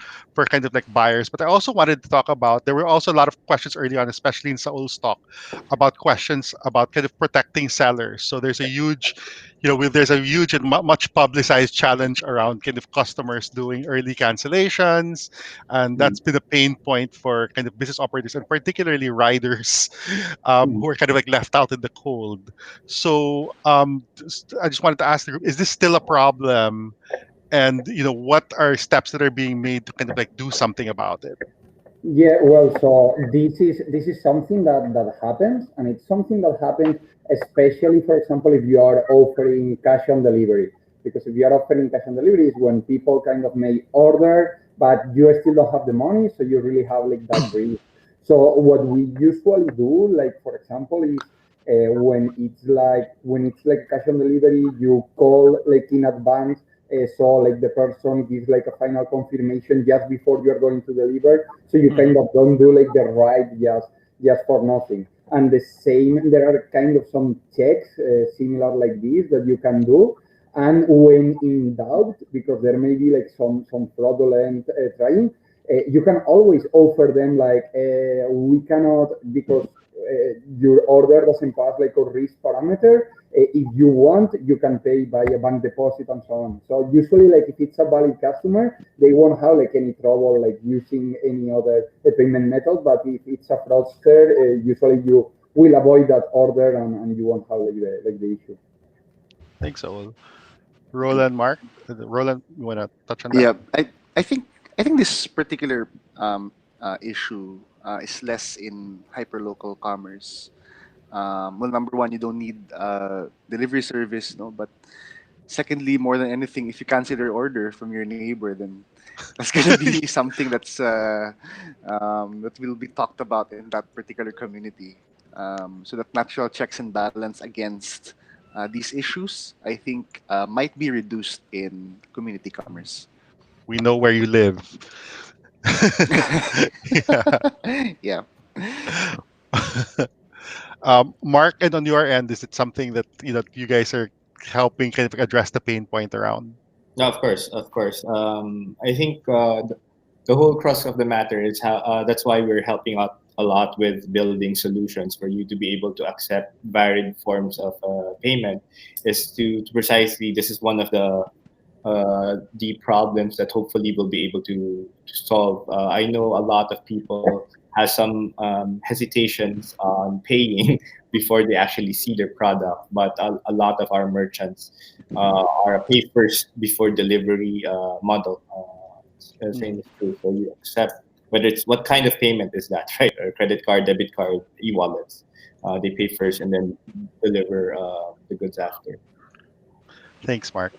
kind of like buyers. But I also wanted to talk about, there were also a lot of questions early on, especially in Saul's talk, about questions about kind of protecting sellers. So there's a huge and much publicized challenge around kind of customers doing early cancellations, and Mm. that's been a pain point for kind of business operators and particularly riders, who are kind of like left out in the cold. So I just wanted to ask the group: is this still a problem? And what are steps that are being made to kind of like do something about it? yeah, well, so this is something that happens, and it's something that happens especially, for example, if you are offering cash on delivery. Because if you are offering cash on delivery, is when people kind of may order, but you still don't have the money, so you really have like that risk. So what we usually do, like for example, is when it's like cash on delivery, you call like in advance, so like the person gives like a final confirmation just before you're going to deliver, so you Mhm. kind of don't do like the ride just for nothing. And the same, there are kind of some checks similar like this that you can do. And when in doubt, because there may be like some fraudulent trying, you can always offer them like, we cannot, because your order doesn't pass like a risk parameter. If you want, you can pay by a bank deposit and so on. So usually, like if it's a valid customer, they won't have like any trouble like using any other payment method. But if it's a fraudster, usually you will avoid that order, and you won't have like the issue. Thanks, Saul. Roland, Mark, Roland, you want to touch on that? Yeah, I think this particular issue is less in hyperlocal commerce. Well, number one, you don't need delivery service, no. But secondly, more than anything, if you cancel your order from your neighbor, then that's gonna be something that will be talked about in that particular community. So that natural checks and balance against these issues, I think, might be reduced in community commerce. We know where you live. Yeah. Yeah. Mark, and on your end, is it something that you guys are helping kind of address the pain point around? No, of course, of course. I think the whole crux of the matter is how that's why we're helping out a lot with building solutions for you to be able to accept varied forms of payment. Is to precisely this is one of the problems that hopefully we'll be able to solve. I know a lot of people has some hesitations on paying before they actually see their product, but a lot of our merchants are a pay first before delivery model. Same is true. So you accept whether it's what kind of payment is that, right? Or credit card, debit card, e-wallets. They pay first and then deliver the goods after. Thanks, Mark.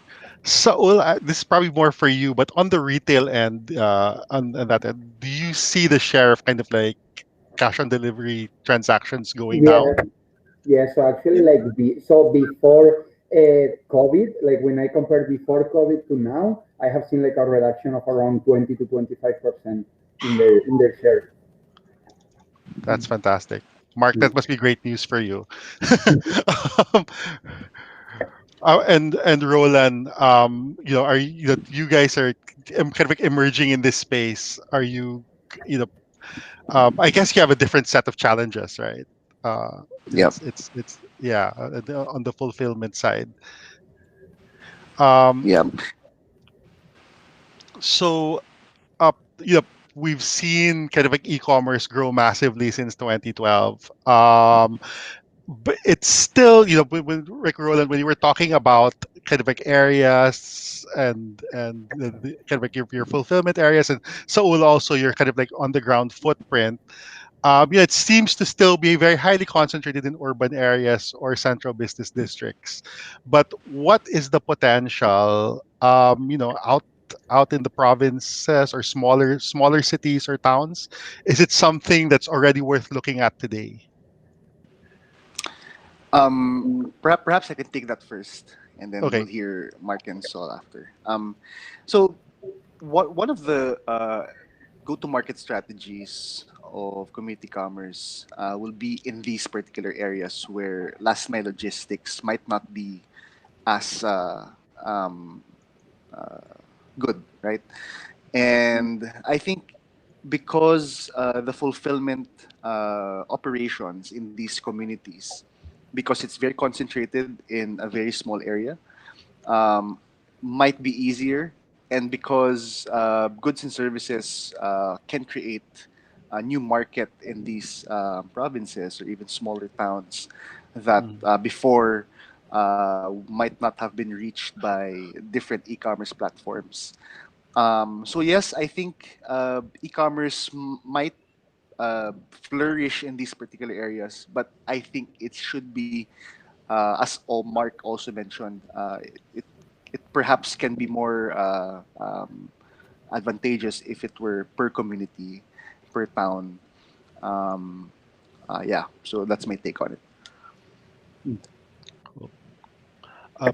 So, well, this is probably more for you, but on the retail end, on that end, do you see the share of kind of like cash on delivery transactions going Yeah, down? yeah. So actually, like so before COVID, like when I compare before COVID to now, I have seen like a reduction of around 20 to 25% in their share. That's fantastic. Mark, that must be great news for you. um, and Roland, are you guys are kind of like emerging in this space? Are you, you know, I guess you have a different set of challenges, right? Uh, Yep. it's yeah, on the fulfillment side. Um, Yep. so we've seen kind of like e-commerce grow massively since 2012. But it's still, when Rick Roland, when you were talking about kind of like areas and kind of like your fulfillment areas, and so will also your kind of like on the ground footprint. It seems to still be very highly concentrated in urban areas or central business districts. But what is the potential, out in the provinces or smaller cities or towns? Is it something that's already worth looking at today? Perhaps I can take that first, and then we'll Okay. hear Mark and Saul after. So one of the go-to-market strategies of community commerce will be in these particular areas where last mile logistics might not be as um, good, right? And I think because the fulfillment operations in these communities, because it's very concentrated in a very small area, um, might be easier, and because goods and services can create a new market in these provinces or even smaller towns that Mm. before might not have been reached by different e-commerce platforms. So yes, I think e-commerce might flourish in these particular areas, but I think it should be, as Mark also mentioned, it perhaps can be more advantageous if it were per community, per town. Um, yeah, so that's my take on it. Cool. Uh,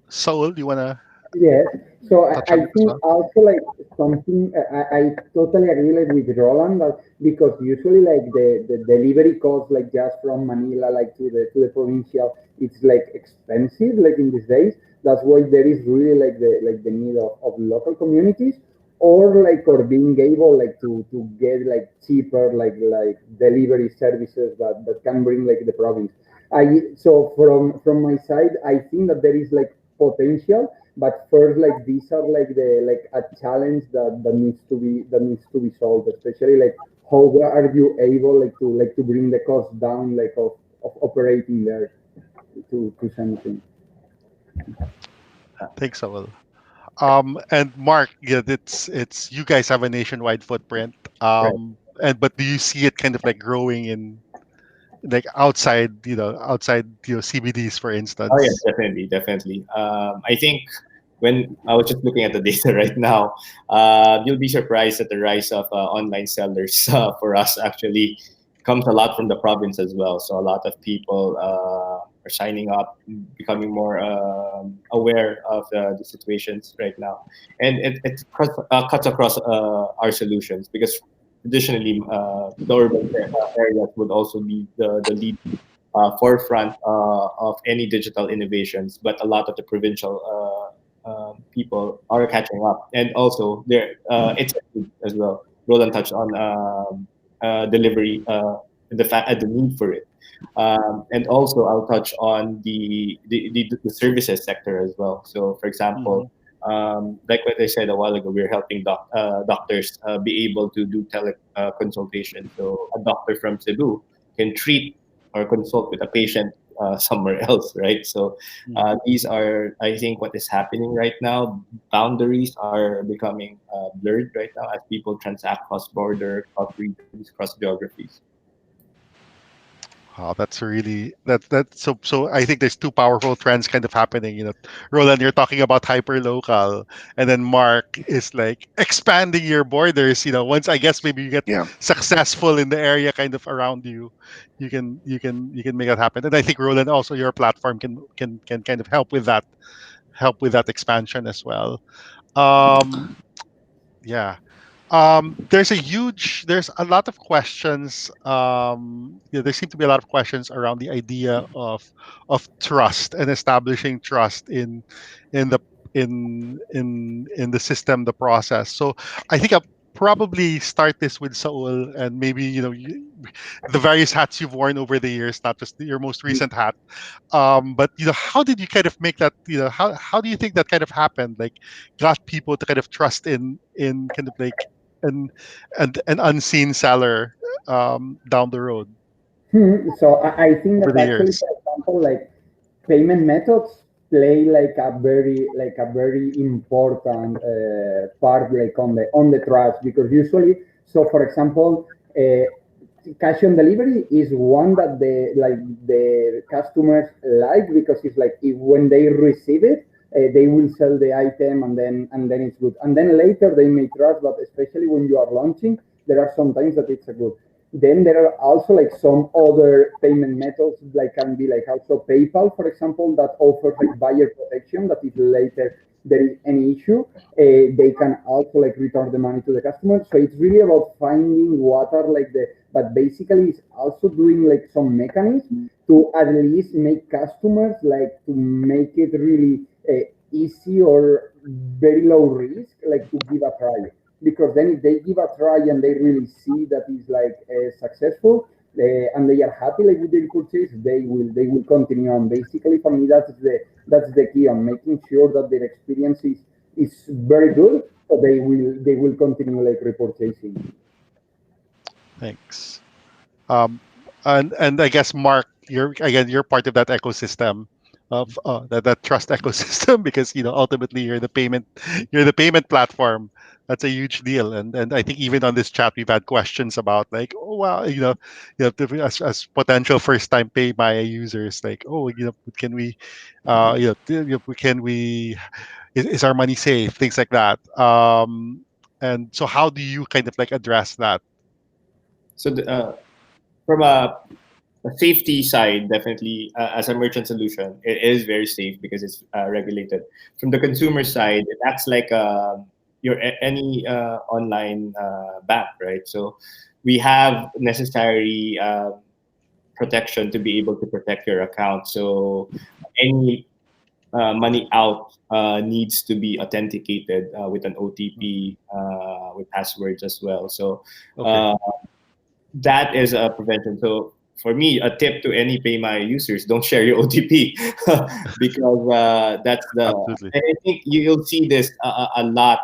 Saul, do you want to Yes. So touch I on this think one? also like something I totally agree like with Roland that because usually like the delivery cost like just from Manila like to the provincial it's like expensive like in these days. That's why there is really like the need of local communities or being able like to get like cheaper like delivery services that can bring like the province. So from my side I think that there is like potential but first like these are like the like a challenge that needs to be solved especially like how are you able like to bring the cost down like of operating there to something. Thanks, Saul. And Mark, yeah, it's you guys have a nationwide footprint. Right. And but do you see it kind of like growing in like outside CBDs, for Oh yeah, instance? definitely, definitely. I think when I was just looking at the data right now, you'll be surprised at the rise of online sellers for us. Actually, comes a lot from the province as well. So a lot of people are signing up, becoming more aware of the situations right now, and cuts across our solutions because traditionally the urban areas would also be the lead forefront of any digital innovations, but a lot of the provincial people are catching up, and also there it's as well. Roland touched on delivery, the need for it, and also I'll touch on the services sector as well. So, for Mhm. example, like what I said a while ago, we're helping doctors be able to do tele consultation. So, a doctor from Cebu can treat or consult with a patient somewhere else, right? So, Mhm. these are, I think, what is happening right now. Boundaries are becoming blurred right now as people transact cross border, cross regions, cross geographies. Wow, that's really that's so. I think there's two powerful trends kind of happening. Roland, you're talking about hyper local, and then Mark is like expanding your borders. Once I guess maybe you get Yeah. successful in the area kind of around you, you can make that happen. And I think Roland also your platform can kind of help with that expansion as well. Um, yeah. There's a lot of questions. There seem to be a lot of questions around the idea of trust and establishing trust in the in the system, the process. So I think I'll probably start this with Saul, and maybe the various hats you've worn over the years, not just your most recent hat. But how did you kind of make that? How do you think that kind of happened? Like, got people to kind of trust in kind of like an an unseen seller down the road So I think over that the actually, years. for example, like payment methods play like a very important part like on the trust, because usually, so for example, cash on delivery is one that the customers like, because it's like if when they receive it, they will sell the item, and then it's good, and then later they may trust, but especially when you are launching, there are some times that it's a good. Then there are also like some other payment methods, like can be like also PayPal, for example, that offers like buyer protection, that if later there is any issue, they can also like return the money to the customer. So it's really about finding what are like but basically it's also doing like some mechanism to at least make customers like to make it really easy or very low risk, like to give a try, because then if they give a try and they really see that is like successful, and they are happy like with their purchase, they will continue on. Basically, for me, that's the key on making sure that their experience is very good, so they will continue like repurchasing. Thanks. And I guess Mark, you're part of that ecosystem of that trust ecosystem because ultimately you're the payment platform. That's a huge deal, and I think even on this chat we've had questions about like, oh wow, as potential first time pay Maya users, like, oh, can we can we is our money safe, things like that. And so how do you kind of like address that? So, from a safety side, definitely, as a merchant solution, it is very safe because it's regulated. From the consumer side, it acts like any online bank, right? So we have necessary protection to be able to protect your account. So any money out needs to be authenticated with an OTP, with passwords as well. So Okay, uh, that is a prevention. So for me, a tip to any PayMy users: don't share your OTP because that's absolutely. And I think you'll see this a lot,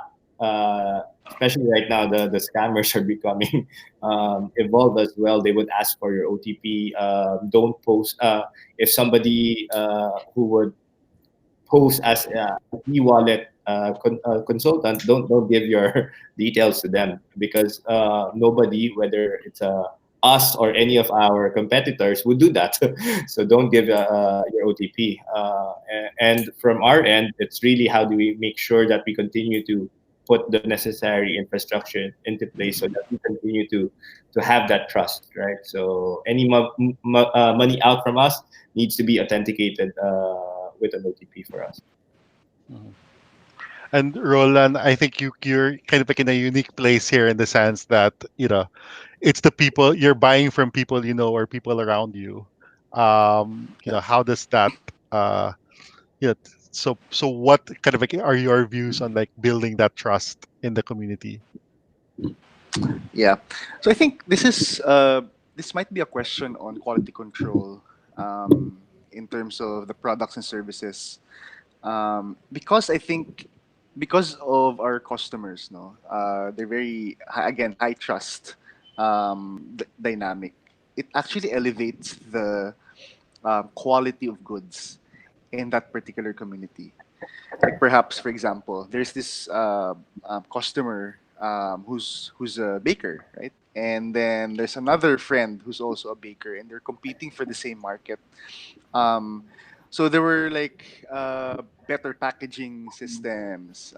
especially right now. The scammers are becoming evolved as well. They would ask for your OTP. Don't post if somebody who would pose as a e-wallet consultant, don't give your details to them because nobody, whether it's us or any of our competitors, would do that. So don't give your OTP. And from our end, it's really how do we make sure that we continue to put the necessary infrastructure into place so that we continue to have that trust, right? So any money out from us needs to be authenticated with an OTP for us. Mhm. And Roland, I think you're kind of like in a unique place here in the sense that it's the people you're buying from, people or people around you. How does that uh, yeah. So what kind of like are your views on like building that trust in the community? Yeah. So I think this might be a question on quality control in terms of the products and services, because I think because of our customers, no, they're very again high trust dynamic. It actually elevates the quality of goods in that particular community. Like perhaps, for example, there's this customer who's a baker, right? And then there's another friend who's also a baker, and they're competing for the same market. Um, so there were like better packaging systems,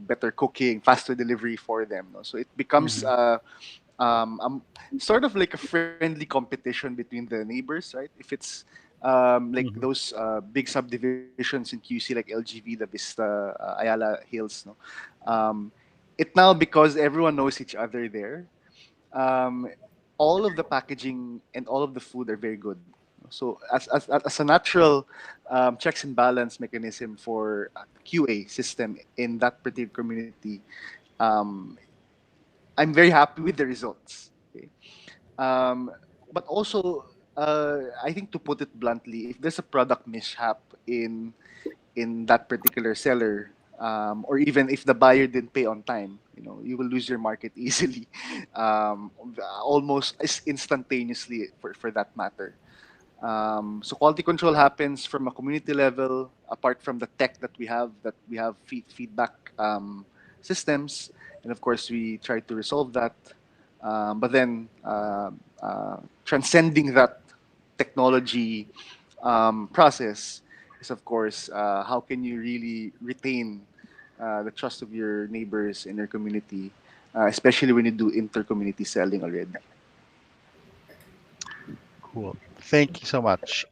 better cooking, faster delivery for them. No? So it becomes Mm-hmm. sort of like a friendly competition between the neighbors, right? If it's like Mm-hmm. those big subdivisions in QC like LGV, the Vista, Ayala Hills, no, um, it now because everyone knows each other there. Um, all of the packaging and all of the food are very good. So as a natural checks and balance mechanism for QA system in that particular community, um, I'm very happy with the results. Okay? Um, but also, I think to put it bluntly, if there's a product mishap in that particular seller, or even if the buyer didn't pay on time, you will lose your market easily, almost instantaneously for that matter. So quality control happens from a community level, apart from the tech that we have feedback systems, and of course we try to resolve that. But then transcending that technology process is, of course, how can you really retain the trust of your neighbors in your community, especially when you do inter-community selling already. Cool. Thank you so much.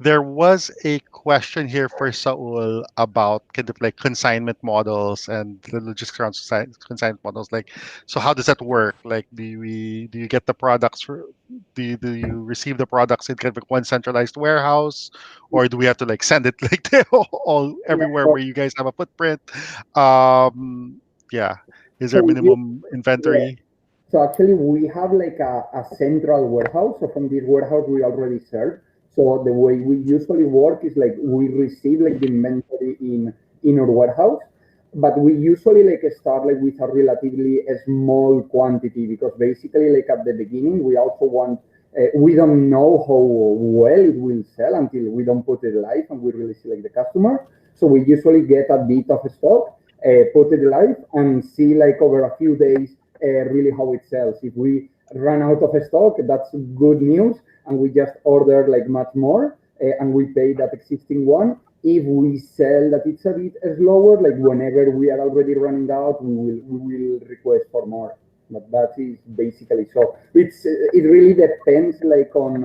There was a question here for Saul about kind of like consignment models and the logistics around consignment models. Like, so how does that work? Like, do you get the products for, do you receive the products in kind of like one centralized warehouse, or do we have to like send it like to all Yeah, everywhere so, where you guys have a footprint? Um, yeah. Is so there we use, minimum yeah. inventory? So actually, we have like a central warehouse. So from this warehouse, we already serve. So the way we usually work is like we receive like the inventory in our warehouse, but we usually like start like with a relatively small quantity because basically like at the beginning we also want. We don't know how well it will sell until we don't put it live and we really select the customer. So we usually get a bit of stock, put it live, and see like over a few days really how it sells. If we run out of stock, that's good news, and we just order like much more, and we pay that existing one. If we sell that it's a bit slower, like whenever we are already running out, we will request for more. But that is basically so. It really depends like on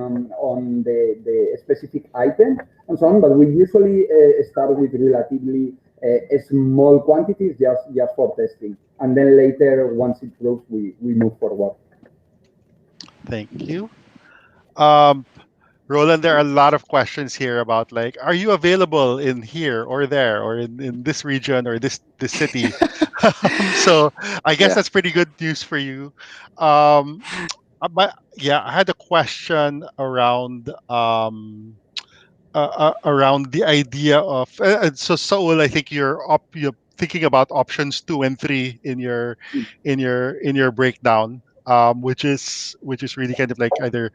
the specific item and so on. But we usually start with relatively small quantities just for testing, and then later once it grows, we move forward. Thank you. Um, Roland, there are a lot of questions here about like, are you available in here or there or in this region or this city? So I guess Yeah. that's pretty good news for you. Um, but yeah, I had a question around the idea of so Saul, I think you're thinking about options 2 and 3 in your breakdown, which is really kind of like either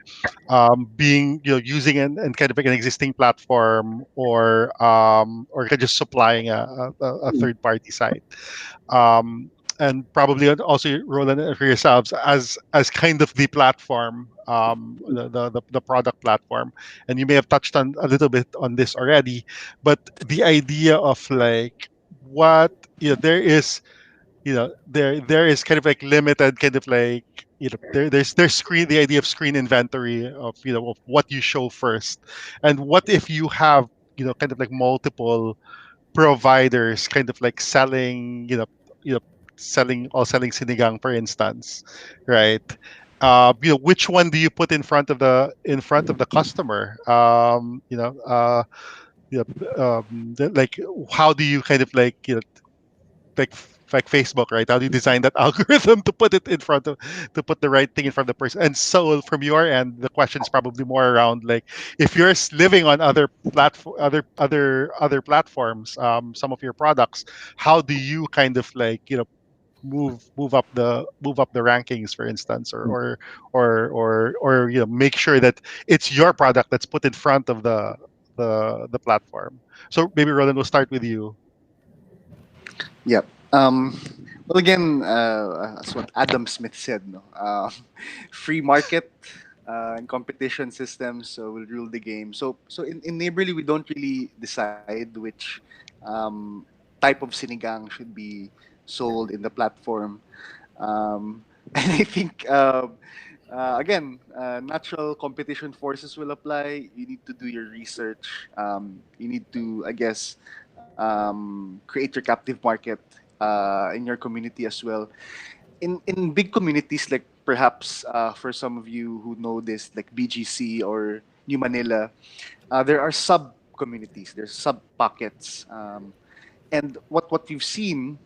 being using and kind of like an existing platform or kind of just supplying a third party site, um, and probably also Roland for yourselves as kind of the platform, the product platform. And you may have touched on a little bit on this already, but the idea of like what there is, there is kind of like limited kind of like, there's screen the idea of screen inventory of of what you show first, and what if you have kind of like multiple providers kind of like selling, selling sinigang, for instance, right? which one do you put in front of the customer? Like, how do you kind of like, like like Facebook, right? How do you design that algorithm to put it in front of to put the right thing in front of the person? And so from your end, the question is probably more around like, if you're living on other platforms, some of your products, how do you kind of like, move up the rankings, for instance, or make sure that it's your product that's put in front of the platform. So maybe Roland, we'll start with you. Yep. Well, again, as what Adam Smith said, no, free market and competition systems will rule the game. So in neighborly, we don't really decide which um, type of sinigang should be sold in the platform. And I think again, natural competition forces will apply. You need to do your research. You need to, I guess, create your captive market in your community as well. In big communities, like perhaps for some of you who know this, like BGC or New Manila, there are sub communities. There's sub pockets. And what we've seen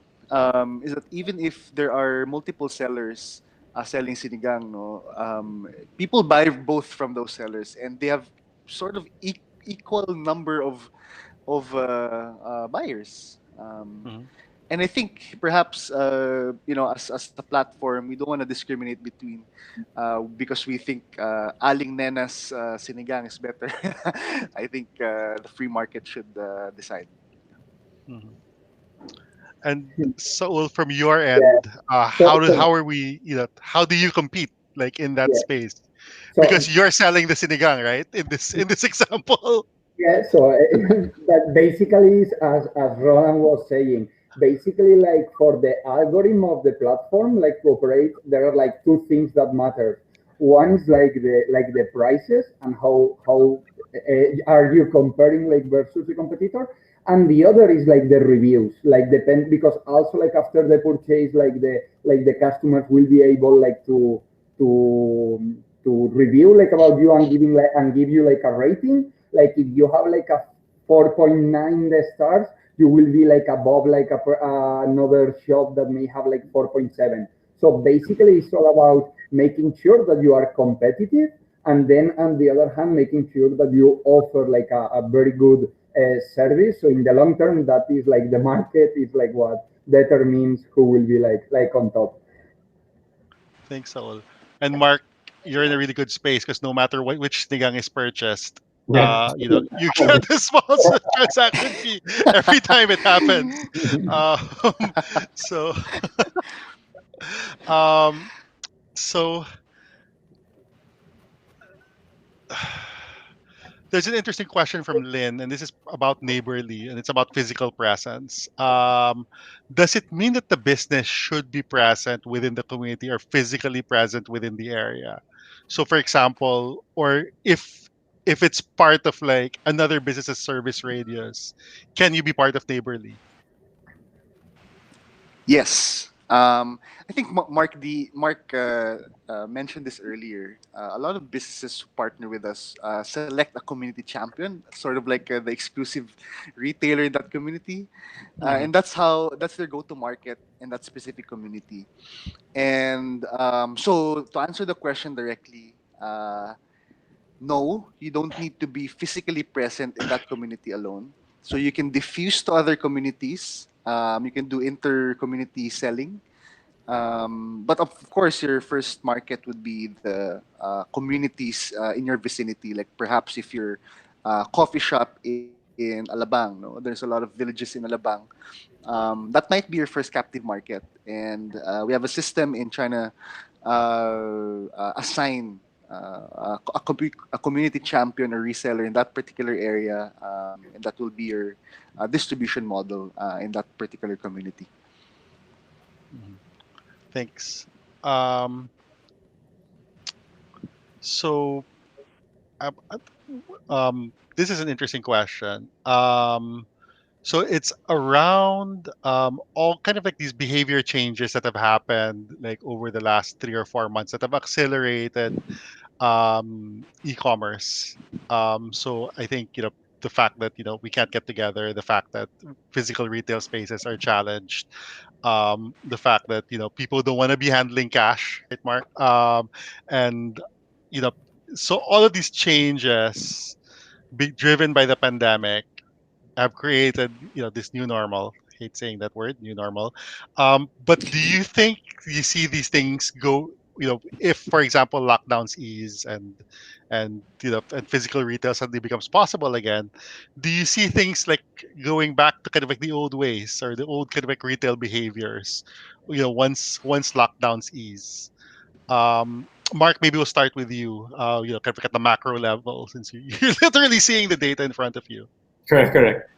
is that even if there are multiple sellers selling sinigang, no, people buy both from those sellers, and they have sort of equal number of buyers. Mhm. And I think perhaps as a platform, we don't want to discriminate between because we think Aling Nena's sinigang is better. I think the free market should decide. Mhm. And so from your Yeah. end, So, how are we, how do you compete like in that yeah. space? So Because you're selling the sinigang, right? In this example. yeah, so that basically is as Roland was saying, basically like for the algorithm of the platform, like to operate, there are like two things that matter. One is like the prices and how are you comparing like versus the competitor, and the other is like the reviews, like depend because also like after the purchase, like the customers will be able like to review like about you and give you like a rating. Like if you have like a 4.9 the stars, you will be like above like another shop that may have like 4.7. So basically it's all about making sure that you are competitive, and then on the other hand making sure that you offer like a very good service. So in the long term, that is like the market is like what determines who will be like on top. Thanks, Saul. And Mark, you're in a really good space because no matter which sinigang is purchased, Yeah. you get a small transaction fee every time it happens. Um, so, um, so there's an interesting question from Lynn, and this is about neighborly, and it's about physical presence. Does it mean that the business should be present within the community or physically present within the area? So, for example, or if it's part of like another business's service radius, can you be part of neighborly? Yes. I think Mark mentioned this earlier. A lot of businesses who partner with us select a community champion, sort of like the exclusive retailer in that community, Mhm. and that's their go-to market in that specific community. And so to answer the question directly, no, you don't need to be physically present in that community alone. So you can diffuse to other communities. You can do inter-community selling. But of course, your first market would be the communities in your vicinity. Like perhaps if you're a coffee shop in Alabang, no, there's a lot of villages in Alabang. That might be your first captive market, and we have a system in China assign a community champion or reseller in that particular area, and that will be your distribution model in that particular community. Mhm. Thanks. Um, so, um, uh, this is an interesting question. So it's around all kind of like these behavior changes that have happened like over the last 3 or 4 months that have accelerated e-commerce. So I think the fact that we can't get together, the fact that physical retail spaces are challenged, the fact that people don't want to be handling cash, right, Mark? And you know, so all of these changes, driven by the pandemic, have created this new normal. I hate saying that word, new normal. But do you think you see these things go? If for example lockdowns ease and physical retail suddenly becomes possible again, do you see things like going back to kind of like the old ways or the old kind of like retail behaviors? Once lockdowns ease. Mark, maybe we'll start with you. Kind of like at the macro level, since you're literally seeing the data in front of you. Correct, correct.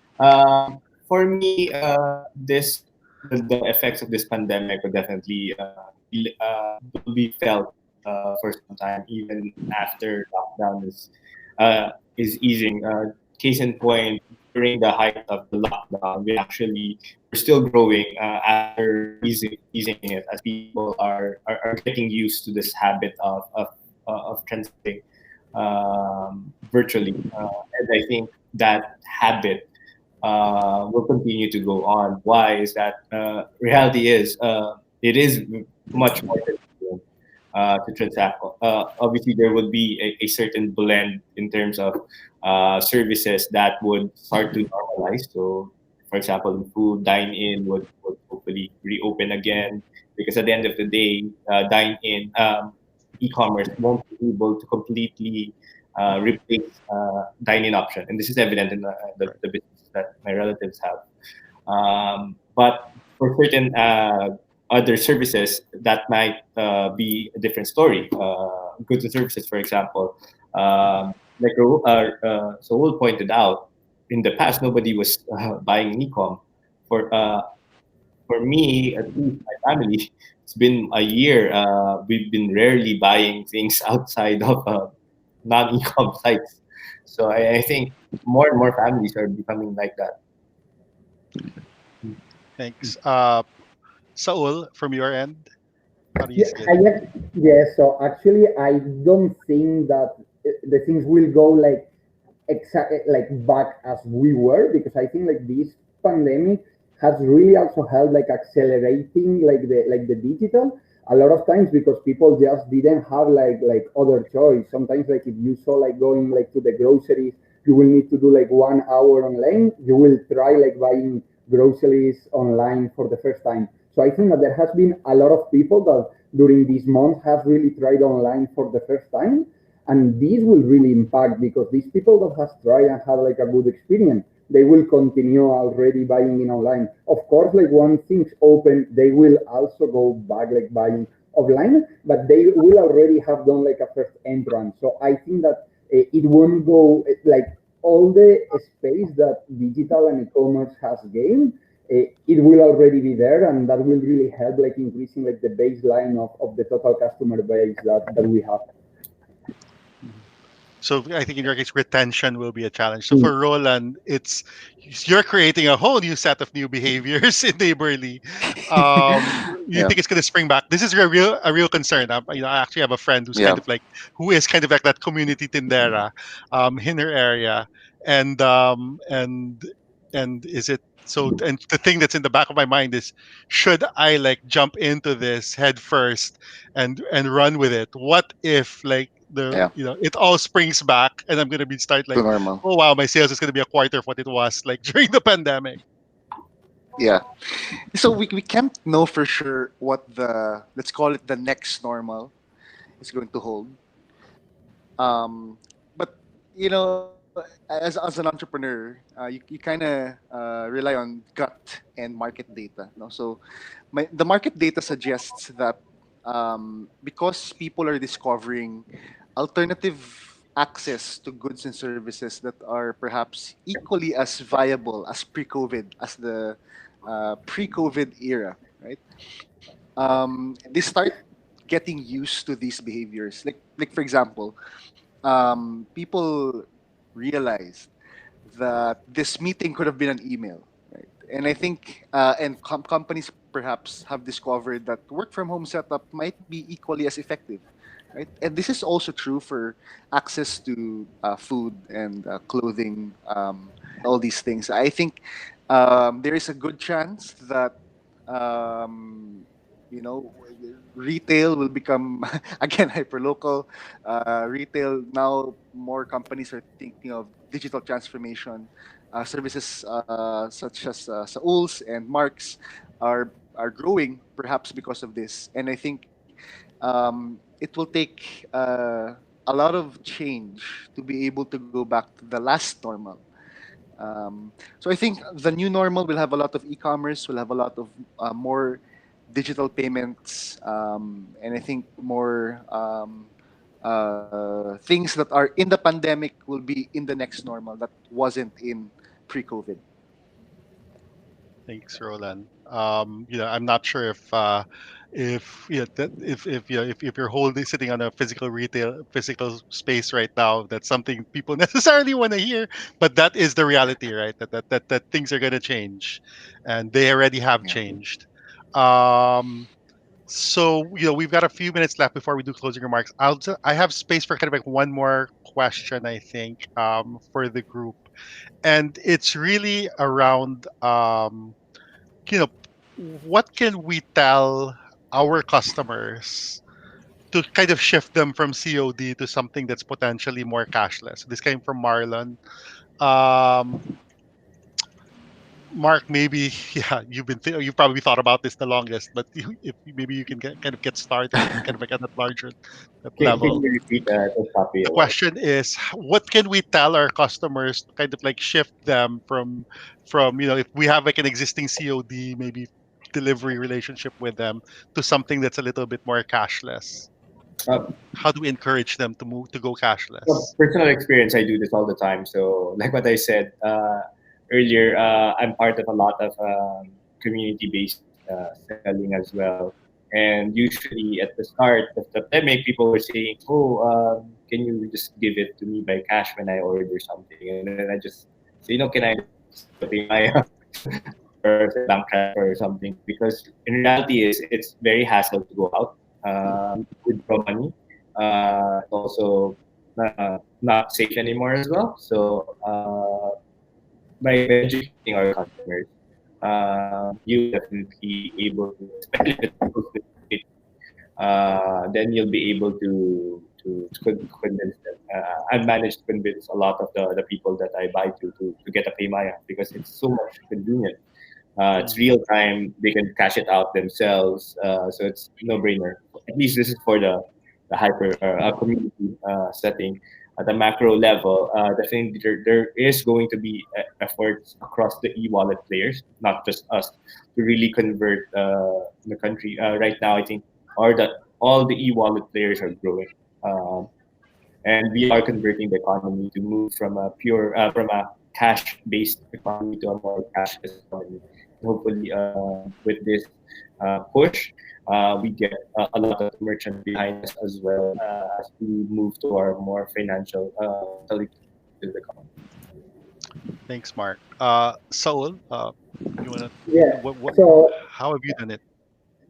For me, the effects of this pandemic will definitely will be felt for some time, even after lockdown is easing. Case in point, during the height of the lockdown, we're still growing after easing it, as people are getting used to this habit of transacting virtually, and I think that habit will continue to go on. Why is that? Reality is it is much more difficult to transact. Obviously, there would be a certain blend in terms of services that would start to normalize. So, for example, in food, dine-in would hopefully reopen again, because at the end of the day, dine-in e-commerce won't be able to completely replace dine-in option, and this is evident in the business that my relatives have. But for certain other services, that might be a different story. Goods and services, for example, like Saul pointed out, in the past nobody was buying an e-com. For for me, at least my family, it's been a year. We've been rarely buying things outside of non-e-com sites. So I think more and more families are becoming like that. Thanks. Saul, from your end, how do you Yeah, see it? yeah. So actually, I don't think that the things will go like like back as we were, because I think like this pandemic has really also helped like accelerating like the digital a lot of times, because people just didn't have like other choice. Sometimes like if you saw like going like to the groceries, you will need to do like 1 hour online. You will try like buying groceries online for the first time. So I think that there has been a lot of people that during this month have really tried online for the first time, and this will really impact, because these people that has tried and have like a good experience, they will continue already buying in online. Of course, like once things open, they will also go back like buying offline, but they will already have done like a first entrance. So I think that it won't go like all the space that digital and e-commerce has gained. It will already be there, and that will really help like increasing like the baseline of the total customer base that we have. So I think in your case, retention will be a challenge. So for Roland, you're creating a whole new set of new behaviors in Neighborly. You Yeah. think it's going to spring back? This is a real concern. I actually have a friend who's Yeah. who is kind of like that community tindera, in her area, and um, and and is it so? And the thing that's in the back of my mind is, should I like jump into this head first and run with it? What if like Yeah. it all springs back and I'm gonna be start To like, normal. oh wow, my sales is gonna be a quarter of what it was like during the pandemic. Yeah. So we can't know for sure what the, let's call it, the next normal is going to hold. But as an entrepreneur, you kind of rely on gut and market data. No, so the market data suggests that because people are discovering alternative access to goods and services that are perhaps equally as viable as pre-COVID, as the pre-COVID era, right? They start getting used to these behaviors. Like for example, people realized that this meeting could have been an email, And I think companies perhaps have discovered that work from home setup might be equally as effective, right? And this is also true for access to food and clothing, all these things. I think there is a good chance that um, you know retail will become again hyperlocal. Retail now, more companies are thinking of digital transformation. Services such as Saul's and Mark's are growing perhaps because of this, and I think it will take a lot of change to be able to go back to the last normal. So I think the new normal will have a lot of e-commerce, will have a lot of more digital payments, and I think more things that are in the pandemic will be in the next normal that wasn't in pre-COVID. Thanks, Roland. I'm not sure if you're holding sitting on a physical space right now, that's something people necessarily want to hear, but that is the reality, right? That things are gonna change, and they already have Yeah. changed. Um, so we've got a few minutes left before we do closing remarks. I have space for kind of like one more question, I think, for the group, and it's really around you know, what can we tell our customers to kind of shift them from COD to something that's potentially more cashless? This came from Marlon. Um, Mark, maybe yeah, you've probably thought about this the longest, but if maybe you can kind of get started, kind of like at that larger that Can level. you repeat the topic The again? question is, what can we tell our customers to kind of like shift them from if we have like an existing COD, maybe delivery relationship with them, to something that's a little bit more cashless? Uh, How do we encourage them to go From cashless? personal experience, I do this all the time. So, like what I said earlier, I'm part of a lot of community-based selling as well. And usually, at the start of the pandemic, people were saying, "Oh, can you just give it to me by cash when I order something?" And then I just say, "No, can I just pay my or say bank transfer or something?" Because in reality, is it's very hassle to go out, withdraw money. It's also not safe anymore as well. So by educating our customers, you definitely able to, especially if it's close to the city, then you'll be able to convince them. I've managed to convince a lot of the people that I buy to get a Paymaya because it's so much convenient. It's Mm, real time. They can cash it out themselves. So it's no brainer. At least this is for the hyper community setting. At the macro level, definitely there is going to be efforts across the e-wallet players, not just us, to really convert the country. Right now, I think all the e-wallet players are growing. Um, and we are converting the economy to move from a cash based economy to a more cashless economy. Hopefully, with this push, we get a lot of merchants behind us as well as we move to our more financial mentality to the economy. thanks, Mark. Saul, you wanna Yeah. what So how have you done it?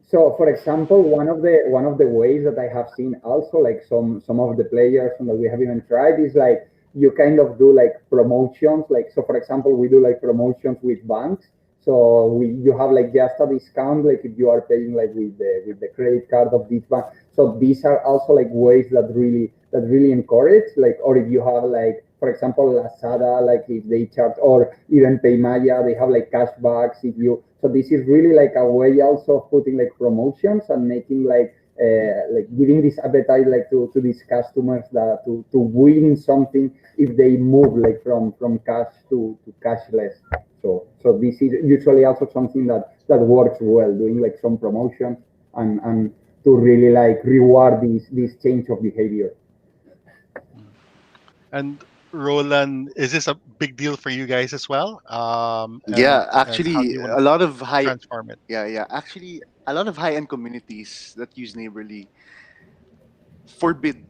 So, for example, one of the ways that I have seen also, like some of the players and that we have even tried, is like you kind of do like promotions. Like, so for example, we do like promotions with banks. So you have like just a discount, like if you are paying like with the credit card of this bank. So these are also like ways that really encourage, like, or if you have like, for example, Lazada, like if they charge, or even Paymaya, they have like cashbacks if you. So this is really like a way also of putting like promotions and making like giving this appetite like to these customers that to win something if they move like from cash to cashless. So this is usually also something that works well, doing like some promotion and to really like reward this change of behavior. Mm. And Roland, is this a big deal for you guys as well? Yeah, And how do actually, you want to a lot of high transform it? yeah, yeah. Actually, a lot of high-end communities that use Neighborly forbid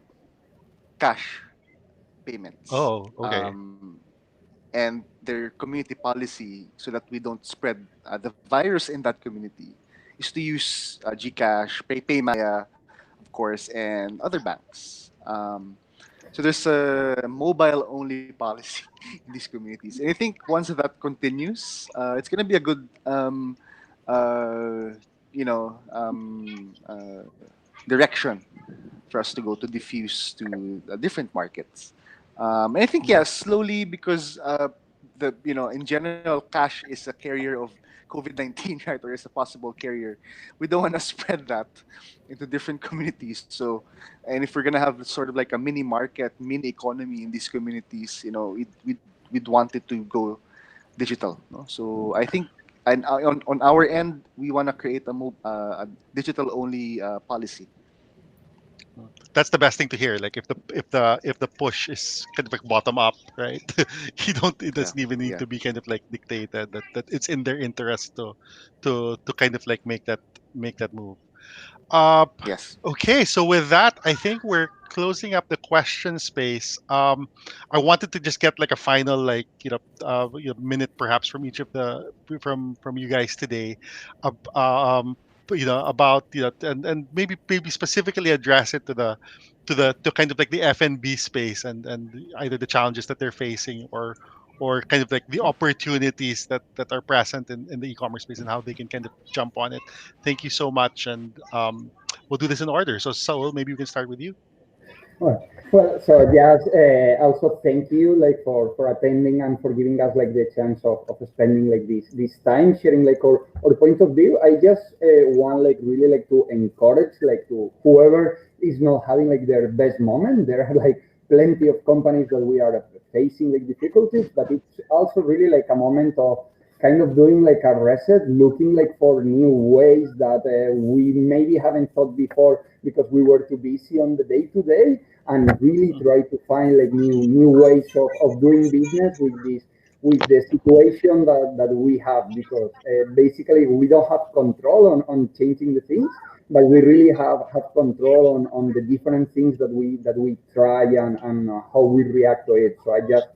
cash payments. Oh, okay. And their community policy so that we don't spread the virus in that community is to use GCash, PayMaya, of course, and other banks. So there's a mobile only policy in these communities. And I think once that continues, it's going to be a good, uh, you know, direction for us to go to diffuse to different markets. And I think yeah, slowly because in general cash is a carrier of COVID-19, right, or is a possible carrier. We don't want to spread that into different communities. So, and if we're gonna have sort of like a mini market, mini economy in these communities, we'd want it to go digital. No? So I think. And on our end, we want to create a digital only policy. That's the best thing to hear. Like if the push is kind of like bottom up, right? You don't it Yeah, doesn't even need yeah, to be kind of like dictated. That it's in their interest to kind of like make that move. Uh, yes. okay, so with that, I think we're closing up the question space. I wanted to just get like a final, like minute perhaps from each of the from you guys today, about and maybe specifically address it to kind of like the F&B space and either the challenges that they're facing or kind of like the opportunities that are present in the e-commerce space and how they can kind of jump on it. Thank you so much, and we'll do this in order. So, Saul, maybe we can start with you. Well, so just also thank you like for attending and for giving us like the chance of spending like this time sharing like our point of view. I just want like really like to encourage like to whoever is not having like their best moment. There are like plenty of companies that we are facing like difficulties, but it's also really like a moment of kind of doing like a reset, looking like for new ways that we maybe haven't thought before because we were too busy on the day to day, and really try to find like new ways of doing business with the situation that we have, because basically we don't have control on changing the things, but we really have control on the different things that we try and how we react to it. So I just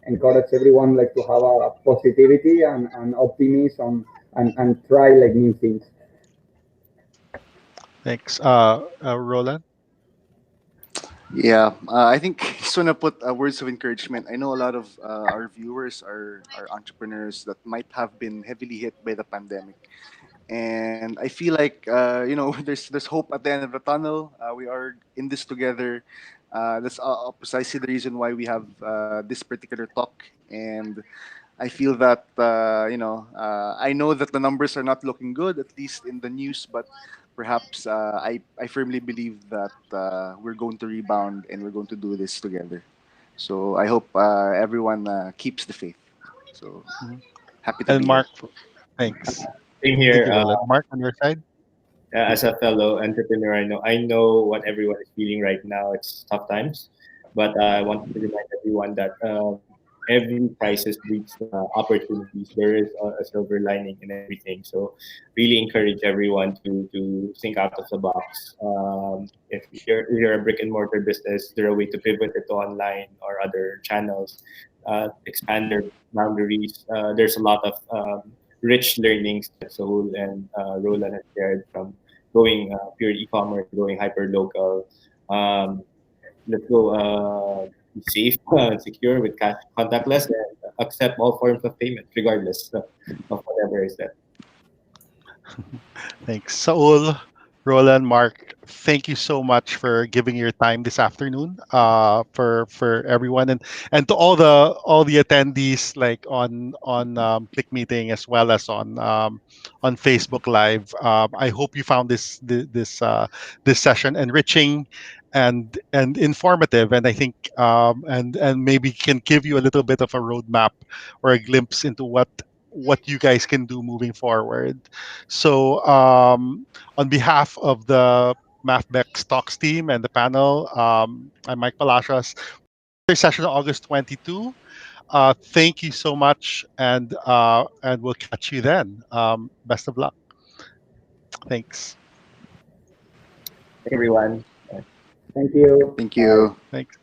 encourage everyone like to have a positivity and optimism and try like new things. Thanks, Roland. Yeah, I think just want to put words of encouragement. I know a lot of our viewers are entrepreneurs that might have been heavily hit by the pandemic, and I feel like there's hope at the end of the tunnel. We are in this together. That's precisely the reason why we have this particular talk, and I feel that I know that the numbers are not looking good, at least in the news, but perhaps I firmly believe that we're going to rebound and we're going to do this together. So I hope everyone keeps the faith. So Mhm. happy to And be here. Mark, thanks. Same Thank here. you, Roland. Mark, on your side. As a fellow entrepreneur, I know what everyone is feeling right now. It's tough times, but I want to remind everyone that every crisis breeds opportunities. There is a silver lining in everything. So, really encourage everyone to think out of the box. If you're a brick and mortar business, there are a way to pivot it to online or other channels. Expand their boundaries. There's a lot of rich learnings that Saul and Roland have shared from going pure e-commerce, going hyper local. Um, let's go be safe and secure with cash contactless and accept all forms of payment regardless of whatever is that. Thanks, Saul, Roland, Mark. Thank you so much for giving your time this afternoon. For everyone and to all the attendees like on Click Meeting as well as on Facebook Live. I hope you found this session enriching and informative, and I think and maybe can give you a little bit of a roadmap or a glimpse into what you guys can do moving forward. So, on behalf of the MAFBEX Talks team and the panel, I'm Mike Palacios. This session on August 22. Thank you so much, and we'll catch you then. Best of luck. Thanks. Everyone. Thank you. Thank Bye. you. Thanks.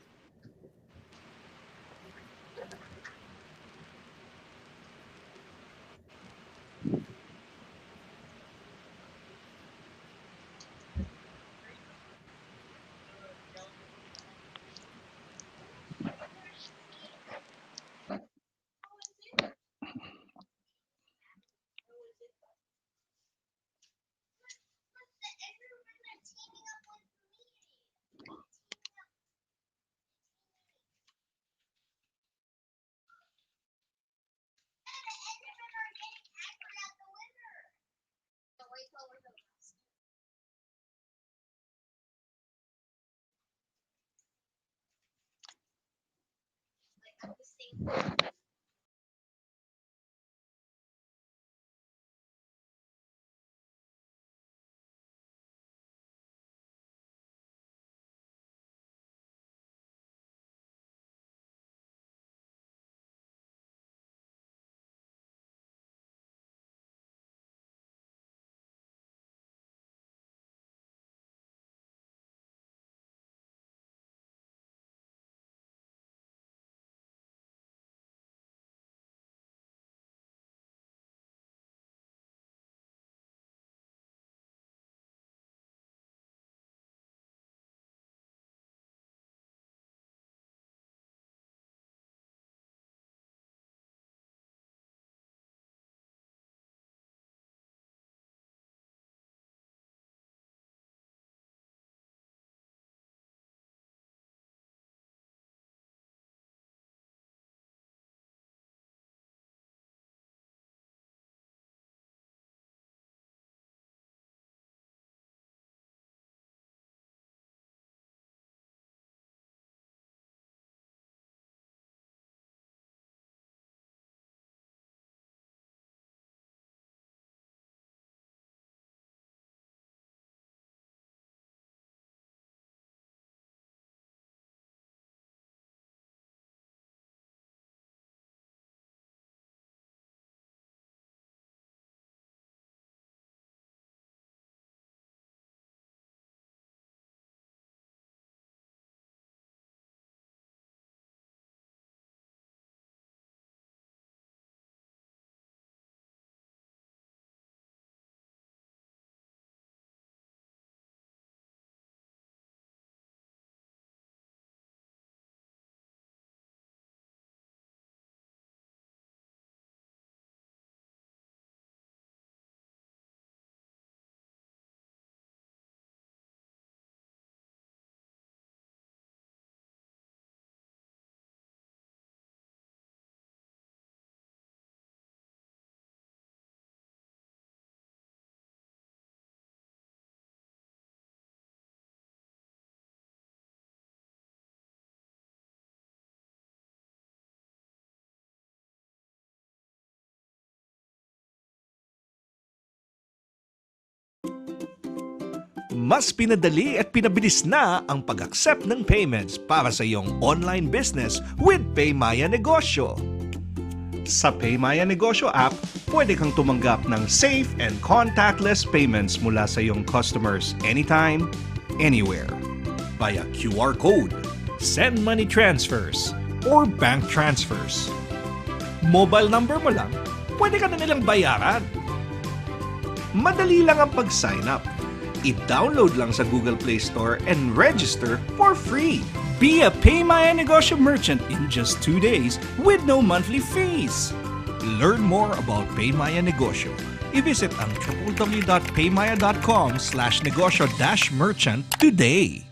Mas pinadali at pinabilis na ang pag-accept ng payments para sa iyong online business with PayMaya Negosyo. Sa PayMaya Negosyo app, pwede kang tumanggap ng safe and contactless payments mula sa iyong customers anytime, anywhere. Via QR code, send money transfers, or bank transfers. Mobile number mo lang, pwede ka na nilang bayaran. Madali lang ang pag-sign up. I-download lang sa Google Play Store and register for free. Be a PayMaya Negosyo merchant in just 2 days with no monthly fees. Learn more about PayMaya Negosyo. I-visit ang www.paymaya.com/negosyo-merchant today.